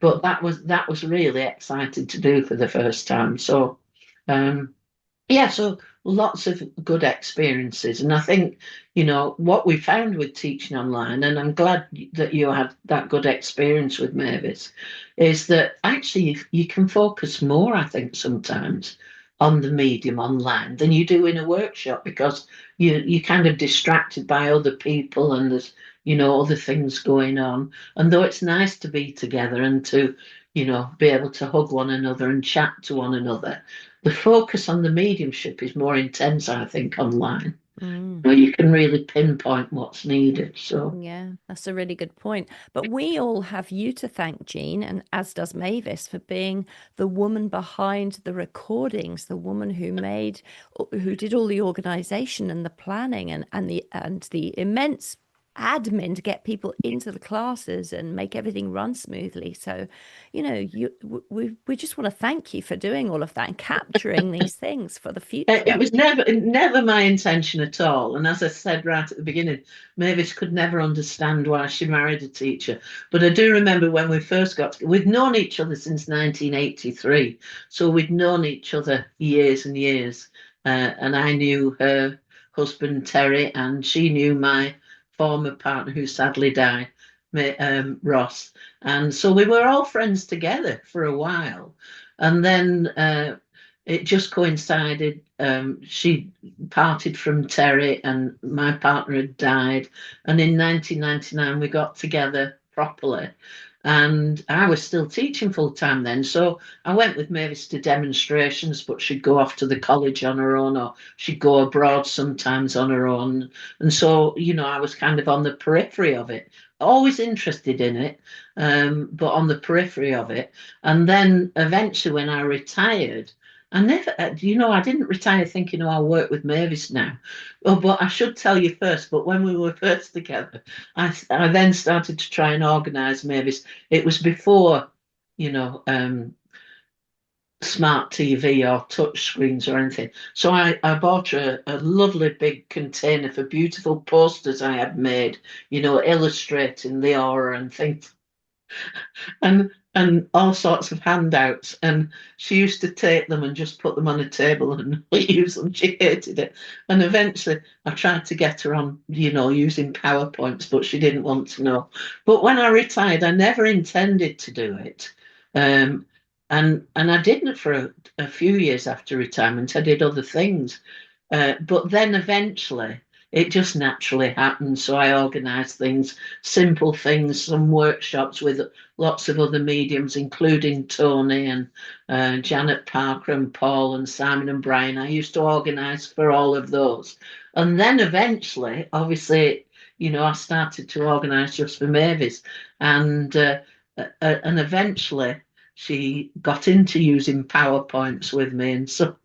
but that was really exciting to do for the first time. So, so lots of good experiences. And I think, what we found with teaching online, and I'm glad that you had that good experience with Mavis, is that actually you can focus more, I think, sometimes on the medium online than you do in a workshop, because you're kind of distracted by other people, and there's, other things going on. And though it's nice to be together and to, be able to hug one another and chat to one another, the focus on the mediumship is more intense, I think, online. Where you can really pinpoint what's needed. So Yeah, that's a really good point. But we all have you to thank, Jean, and as does Mavis, for being the woman behind the recordings, the woman who did all the organization and the planning and the immense admin to get people into the classes and make everything run smoothly. So, we just want to thank you for doing all of that and capturing these things for the future. it was never my intention at all. And as I said right at the beginning, Mavis could never understand why she married a teacher. But I do remember when we first got together, we'd known each other since 1983. So we'd known each other years and years. And I knew her husband, Terry, and she knew my former partner who sadly died, Ross. And so we were all friends together for a while. And then it just coincided. She parted from Terry and my partner had died. And in 1999, we got together properly. And I was still teaching full time then. So I went with Mavis to demonstrations, but she'd go off to the college on her own, or she'd go abroad sometimes on her own. And so, I was kind of on the periphery of it, always interested in it, but on the periphery of it. And then eventually when I retired, I never, I didn't retire thinking, I'll work with Mavis now. Oh, but I should tell you first, but when we were first together, I then started to try and organise Mavis. It was before, smart TV or touch screens or anything. So I bought her a lovely big container for beautiful posters I had made, illustrating the aura and things. And all sorts of handouts. And she used to take them and just put them on a table and use them. She hated it. And eventually I tried to get her on, using PowerPoints, but she didn't want to know. But when I retired, I never intended to do it. And I didn't for a few years after retirement. I did other things. But then eventually it just naturally happened. So I organised things, simple things, some workshops with lots of other mediums, including Tony and Janet Parker and Paul and Simon and Brian. I used to organise for all of those. And then eventually, obviously, I started to organise just for Mavis. And eventually she got into using PowerPoints with me and so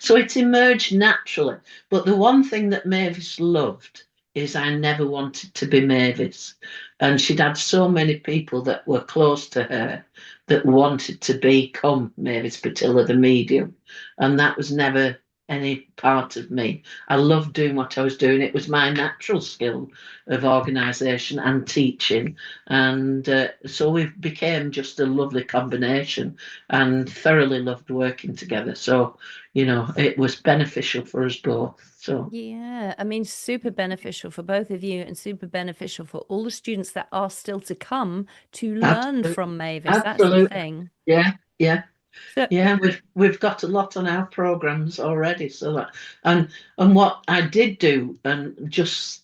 it emerged naturally. But the one thing that Mavis loved is I never wanted to be Mavis. And she'd had so many people that were close to her that wanted to become Mavis Pittilla, the medium. And that was never any part of me. I loved doing what I was doing. It was my natural skill of organisation and teaching. And so we became just a lovely combination and thoroughly loved working together. So, it was beneficial for us both. So yeah, I mean, super beneficial for both of you and super beneficial for all the students that are still to come to learn from Mavis. Absolutely. That's the thing. Yeah. So, yeah, we've got a lot on our programs already. So that and what I did do, and just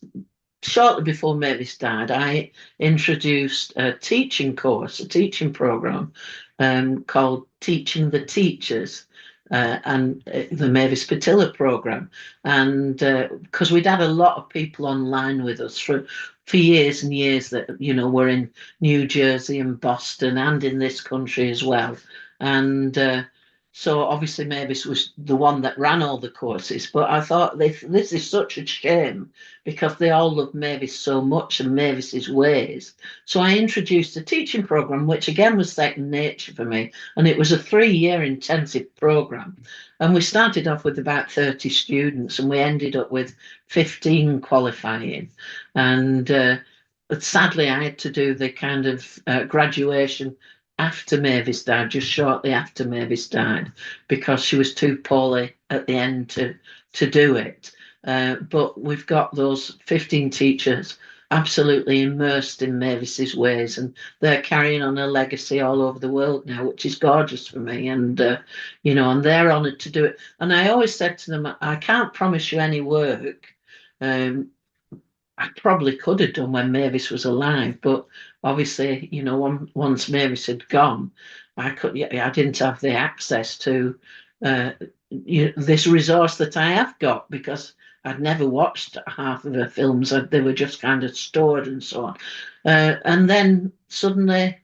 shortly before Mavis died, I introduced a teaching course, a teaching program called Teaching the Teachers. And the Mavis Pittilla program, and because we'd had a lot of people online with us for years and years that were in New Jersey and Boston and in this country as well, and so obviously Mavis was the one that ran all the courses. But I thought this is such a shame because they all love Mavis so much and Mavis's ways. So I introduced a teaching program, which again was second nature for me. And it was a 3-year intensive program. And we started off with about 30 students and we ended up with 15 qualifying. And sadly, I had to do the kind of graduation after Mavis died, just shortly after Mavis died, because she was too poorly at the end to do it. But we've got those 15 teachers absolutely immersed in Mavis's ways, and they're carrying on a legacy all over the world now, which is gorgeous for me. And and they're honoured to do it. And I always said to them, I can't promise you any work. I probably could have done when Mavis was alive, but obviously, once Mavis had gone, I didn't have the access to this resource that I have got, because I'd never watched half of her films. They were just kind of stored and so on. And then suddenly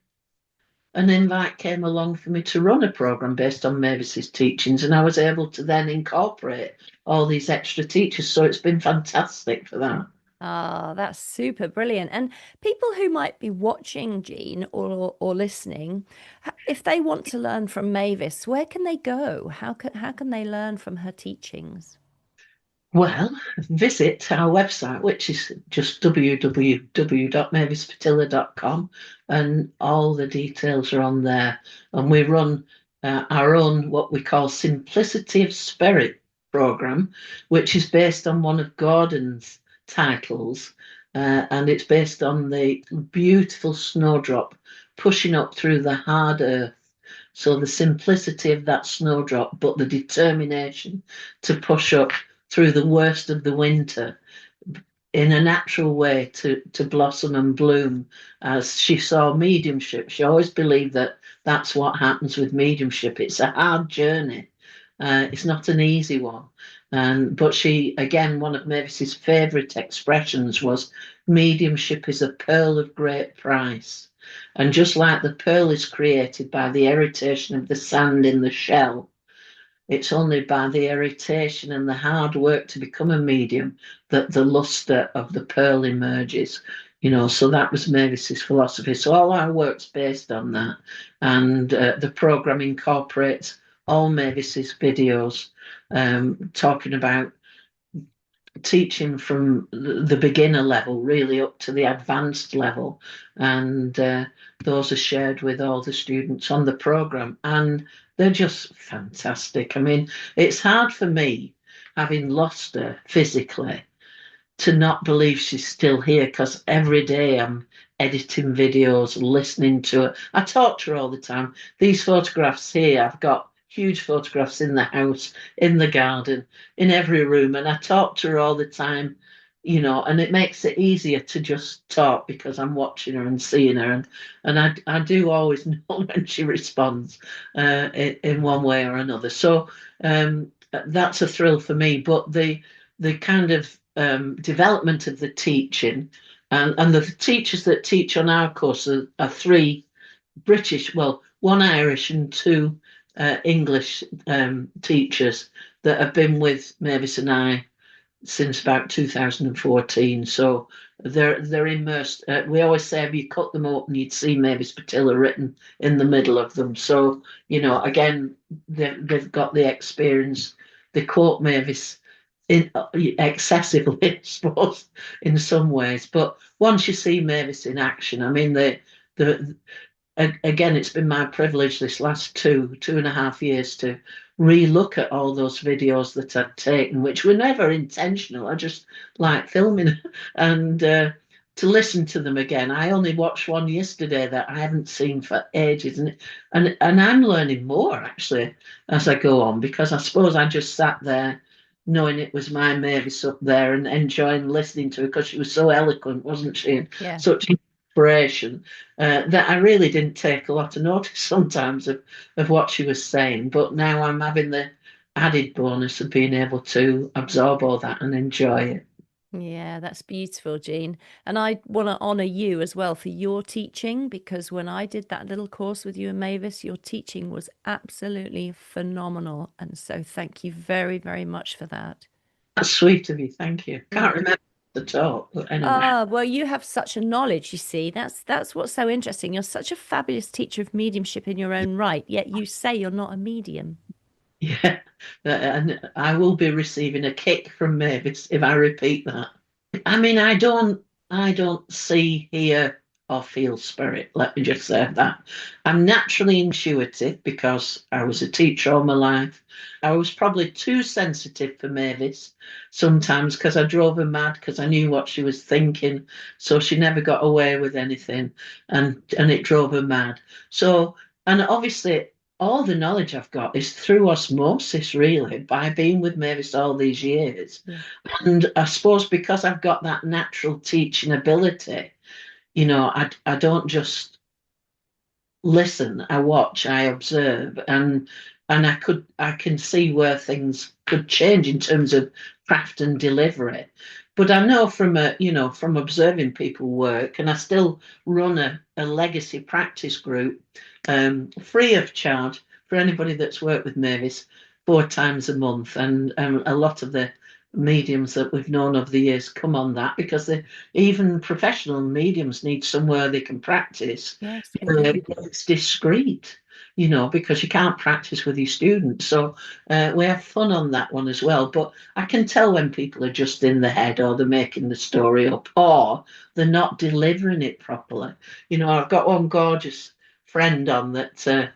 an invite came along for me to run a program based on Mavis's teachings, and I was able to then incorporate all these extra teachers. So it's been fantastic for that. Ah, that's super brilliant. And people who might be watching Jean or listening, if they want to learn from Mavis, where can they go? How can they learn from her teachings? Well, visit our website, which is just www.mavispittilla.com, and all the details are on there. And we run our own, what we call Simplicity of Spirit program, which is based on one of Gordon's titles, and it's based on the beautiful snowdrop pushing up through the hard earth. So the simplicity of that snowdrop, but the determination to push up through the worst of the winter in a natural way to blossom and bloom. As she saw mediumship, she always believed that that's what happens with mediumship. It's a hard journey. It's not an easy one. But she, again, one of Mavis's favourite expressions was, mediumship is a pearl of great price. And just like the pearl is created by the irritation of the sand in the shell, it's only by the irritation and the hard work to become a medium that the lustre of the pearl emerges. So that was Mavis's philosophy. So all our work's based on that. And the programme incorporates all Mavis's videos, talking about teaching from the beginner level really up to the advanced level, and those are shared with all the students on the program, and they're just fantastic. I mean, it's hard for me, having lost her physically, to not believe she's still here, because every day I'm editing videos, listening to her. I talk to her all the time. These photographs here, I've got huge photographs in the house, in the garden, in every room, and I talk to her all the time, and it makes it easier to just talk because I'm watching her and seeing her, and I do always know when she responds in one way or another. So that's a thrill for me. But the kind of development of the teaching, and the teachers that teach on our course are three British, well, one Irish and two English teachers that have been with Mavis and I since about 2014. So they're immersed. We always say if you cut them open, you'd see Mavis Pittilla written in the middle of them. So again, they've got the experience. They quote Mavis excessively, I suppose, in some ways. But once you see Mavis in action, I mean, again, it's been my privilege this last 2.5 years to re-look at all those videos that I'd taken, which were never intentional. I just like filming, and to listen to them again. I only watched one yesterday that I haven't seen for ages, and I'm learning more actually as I go on, because I suppose I just sat there knowing it was my Mavis up there and enjoying listening to her, because she was so eloquent, wasn't she? And Yeah. such inspiration that I really didn't take a lot of notice sometimes of what she was saying. But now I'm having the added bonus of being able to absorb all that and enjoy it. Yeah, that's beautiful, Jean. And I want to honour you as well for your teaching, because when I did that little course with you and Mavis, your teaching was absolutely phenomenal. And so thank you very, very much for that. That's sweet of you. Thank you. Can't remember the talk, but anyway. Ah, well, you have such a knowledge, you see. That's what's so interesting. You're such a fabulous teacher of mediumship in your own right, yet you say you're not a medium. Yeah, and I will be receiving a kick from Mavis if I repeat that. I mean, I don't see here or feel spirit. Let me just say that. I'm naturally intuitive because I was a teacher all my life. I was probably too sensitive for Mavis sometimes because I drove her mad because I knew what she was thinking. So she never got away with anything, and it drove her mad. So, and obviously, all the knowledge I've got is through osmosis, really, by being with Mavis all these years. Yeah. And I suppose because I've got that natural teaching ability, I don't just listen, I watch, I observe, and I can see where things could change in terms of craft and delivery. But I know from observing people work, and I still run a legacy practice group, free of charge for anybody that's worked with Mavis 4 times a month, and a lot of the mediums that we've known over the years come on that because even professional mediums need somewhere they can practice. Yes, It's discreet, because you can't practice with your students. So we have fun on that one as well. But I can tell when people are just in the head, or they're making the story up, or they're not delivering it properly. I've got one gorgeous friend on that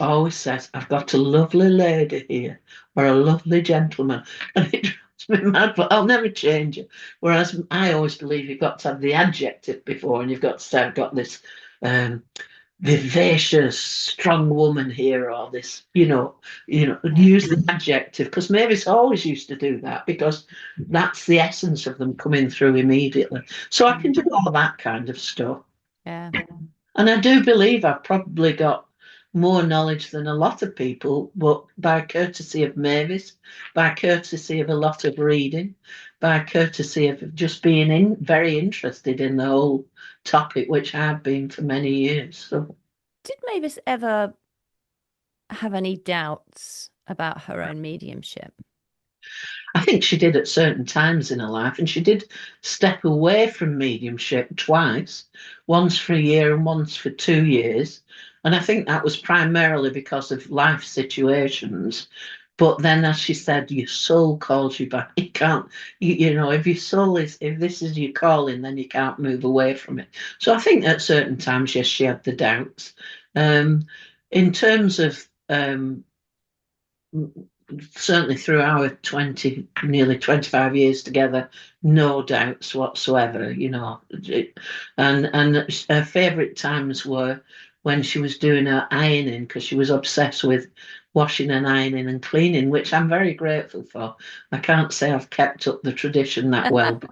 always says, I've got a lovely lady here, or a lovely gentleman. And it drives me mad, but I'll never change it. Whereas I always believe you've got to have the adjective before, and you've got to say, I've got this vivacious, strong woman here, or this, use the adjective, because Mavis always used to do that because that's the essence of them coming through immediately. So I can do all that kind of stuff. Yeah. And I do believe I've probably got more knowledge than a lot of people, but by courtesy of Mavis, by courtesy of a lot of reading, by courtesy of just being very interested in the whole topic, which I've been for many years. So, did Mavis ever have any doubts about her own mediumship? I think she did at certain times in her life, and she did step away from mediumship twice, once for a year and once for 2 years. And I think that was primarily because of life situations. But then, as she said, your soul calls you back. You can't, if your soul if this is your calling, then you can't move away from it. So I think at certain times, yes, she had the doubts. In terms of certainly through our nearly 25 years together, no doubts whatsoever, and her favourite times were when she was doing her ironing, because she was obsessed with washing and ironing and cleaning, which I'm very grateful for. I can't say I've kept up the tradition that well, but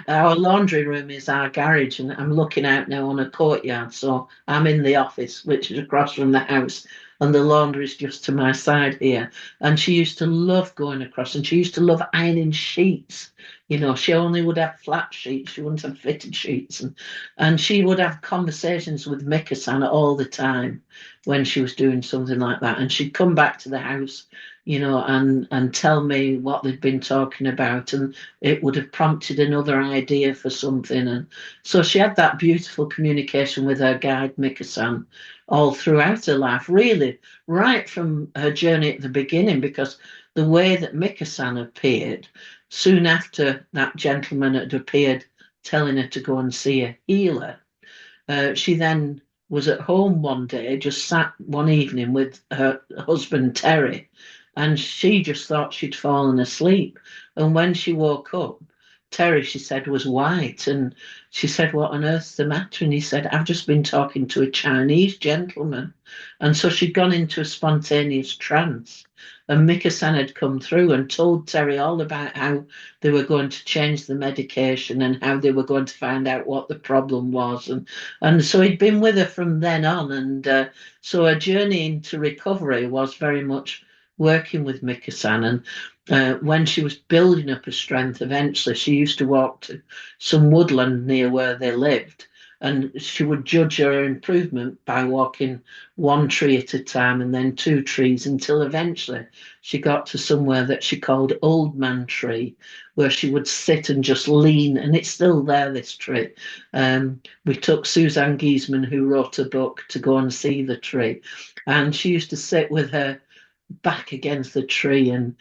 our laundry room is our garage, and I'm looking out now on a courtyard, so I'm in the office, which is across from the house, and the laundry is just to my side here. And she used to love going across, and she used to love ironing sheets. She only would have flat sheets. She wouldn't have fitted sheets. And she would have conversations with Mika-san all the time when she was doing something like that. And she'd come back to the house, and tell me what they'd been talking about. And it would have prompted another idea for something. And so she had that beautiful communication with her guide, Mika-san, all throughout her life, really, right from her journey at the beginning, because the way that Mika-san appeared, soon after that gentleman had appeared telling her to go and see a healer, she then was at home one day, just sat one evening with her husband, Terry, and she just thought she'd fallen asleep. And when she woke up, Terry, she said, was white. And she said, what on earth's the matter? And he said, I've just been talking to a Chinese gentleman. And so she'd gone into a spontaneous trance. And Mika-san had come through and told Terry all about how they were going to change the medication and how they were going to find out what the problem was. And so he'd been with her from then on. And so her journey into recovery was very much working with Mika-san. And when she was building up her strength, eventually she used to walk to some woodland near where they lived, and she would judge her improvement by walking one tree at a time and then 2 trees, until eventually she got to somewhere that she called Old Man Tree, where she would sit and just lean, and it's still there, this tree. We took Suzanne Giesman, who wrote a book, to go and see the tree, and she used to sit with her back against the tree, and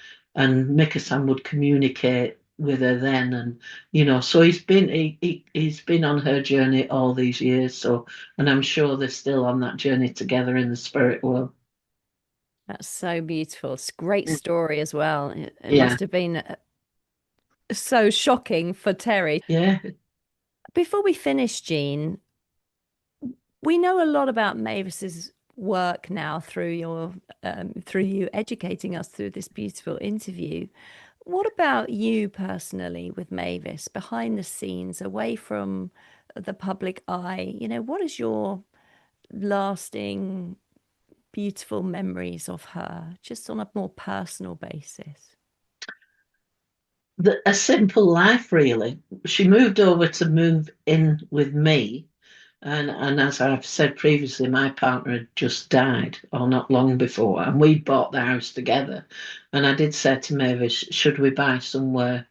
Mika-san would communicate with her then, and so he's been on her journey all these years. So, and I'm sure they're still on that journey together in the spirit world. That's so beautiful. It's a great story as well. It Yeah, must have been so shocking for Terry. yeah. Before we finish, Jean, we know a lot about Mavis's work now through you educating us through this beautiful interview. What about you personally with Mavis, behind the scenes, away from the public eye? What is your lasting, beautiful memories of her, just on a more personal basis? A simple life, really. She moved over to move in with me. And as I've said previously, my partner had just died or not long before, and we bought the house together. And I did say to Mavis, should we buy somewhere,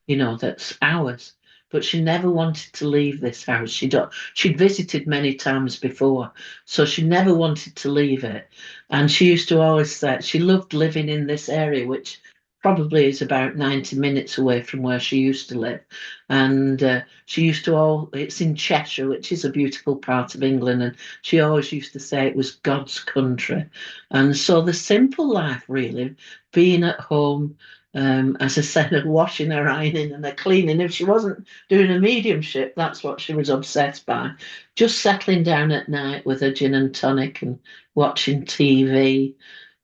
that's ours? But she never wanted to leave this house. She'd visited many times before, so she never wanted to leave it. And she used to always say she loved living in this area, which probably is about 90 minutes away from where she used to live. And she used to it's in Cheshire, which is a beautiful part of England. And she always used to say it was God's country. And so the simple life, really, being at home, as I said, her washing, her ironing, and her cleaning. If she wasn't doing a mediumship, that's what she was obsessed by. Just settling down at night with her gin and tonic and watching TV.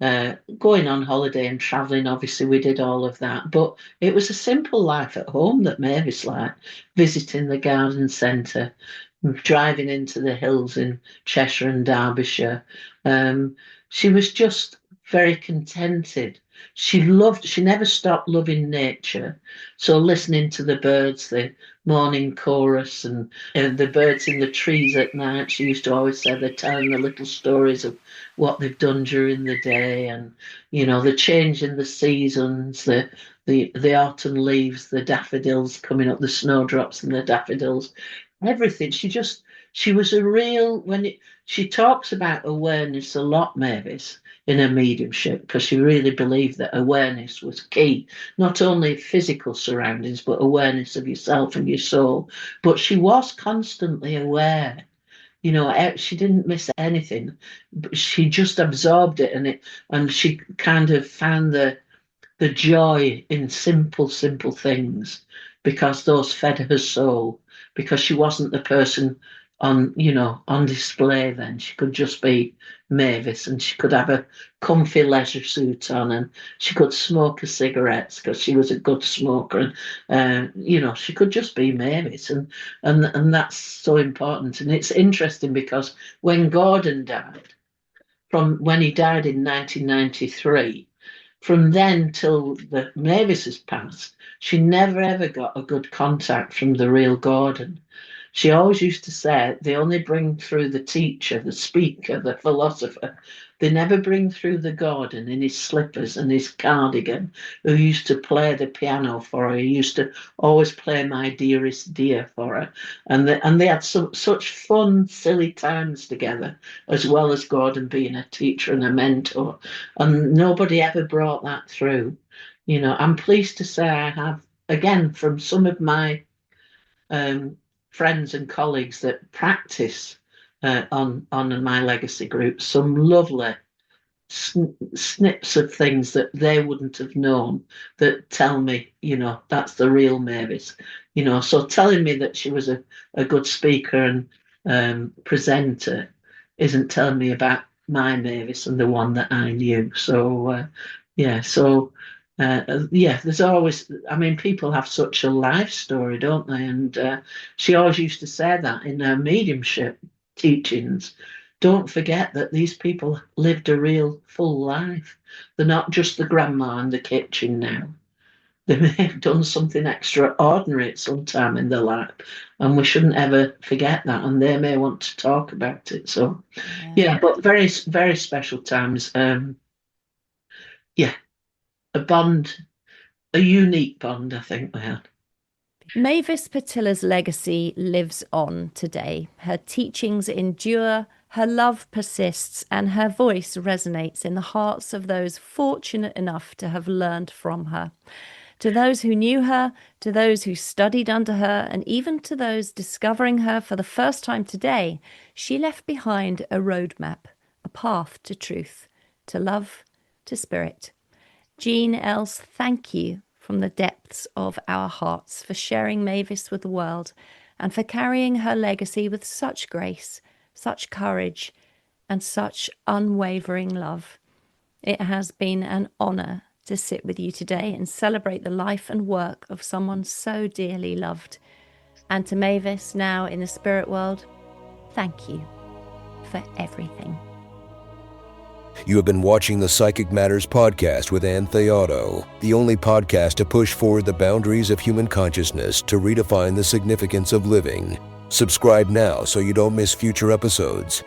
Going on holiday and traveling, obviously, we did all of that. But it was a simple life at home that Mavis liked, visiting the garden centre, driving into the hills in Cheshire and Derbyshire. She was just very contented. She never stopped loving nature. So listening to the birds, the morning chorus, and the birds in the trees at night, she used to always say they're telling the little stories of what they've done during the day, and the change in the seasons, the autumn leaves, the daffodils coming up, the snowdrops and the daffodils, everything. She was a real she talks about awareness a lot, Mavis, in her mediumship, because she really believed that awareness was key, not only physical surroundings, but awareness of yourself and your soul. But she was constantly aware. She didn't miss anything. She just absorbed it, and she kind of found the joy in simple things, because those fed her soul, because she wasn't the person on display then. She could just be Mavis, and she could have a comfy leisure suit on, and she could smoke her cigarettes because she was a good smoker, and she could just be Mavis, and that's so important. And it's interesting because when Gordon died, from when he died in 1993, from then till the Mavis's passed, she never ever got a good contact from the real Gordon. She always used to say they only bring through the teacher, the speaker, the philosopher. They never bring through the Gordon in his slippers and his cardigan, who used to play the piano for her. He used to always play My Dearest Dear for her. And they had such fun, silly times together, as well as Gordon being a teacher and a mentor. And nobody ever brought that through. I'm pleased to say I have, again, from some of my um, friends and colleagues that practice on my legacy group, some lovely snips of things that they wouldn't have known, that tell me, that's the real Mavis. So telling me that she was a good speaker and presenter isn't telling me about my Mavis and the one that I knew. So yeah, so yeah, there's always, people have such a life story, don't they? And she always used to say that in her mediumship teachings. Don't forget that these people lived a real full life. They're not just the grandma in the kitchen now. They may have done something extraordinary at some time in their life, and we shouldn't ever forget that. And they may want to talk about it. So, yeah, but very, very special times. Yeah, a bond, a unique bond, I think we had. Mavis Pittilla's legacy lives on today. Her teachings endure, her love persists, and her voice resonates in the hearts of those fortunate enough to have learned from her. To those who knew her, to those who studied under her, and even to those discovering her for the first time today, she left behind a roadmap, a path to truth, to love, to spirit. Jean Else, thank you from the depths of our hearts for sharing Mavis with the world and for carrying her legacy with such grace, such courage, and such unwavering love. It has been an honour to sit with you today and celebrate the life and work of someone so dearly loved. And to Mavis, now in the spirit world, thank you for everything. You have been watching the Psychic Matters podcast with Anne Théato, the only podcast to push forward the boundaries of human consciousness to redefine the significance of living. Subscribe now so you don't miss future episodes.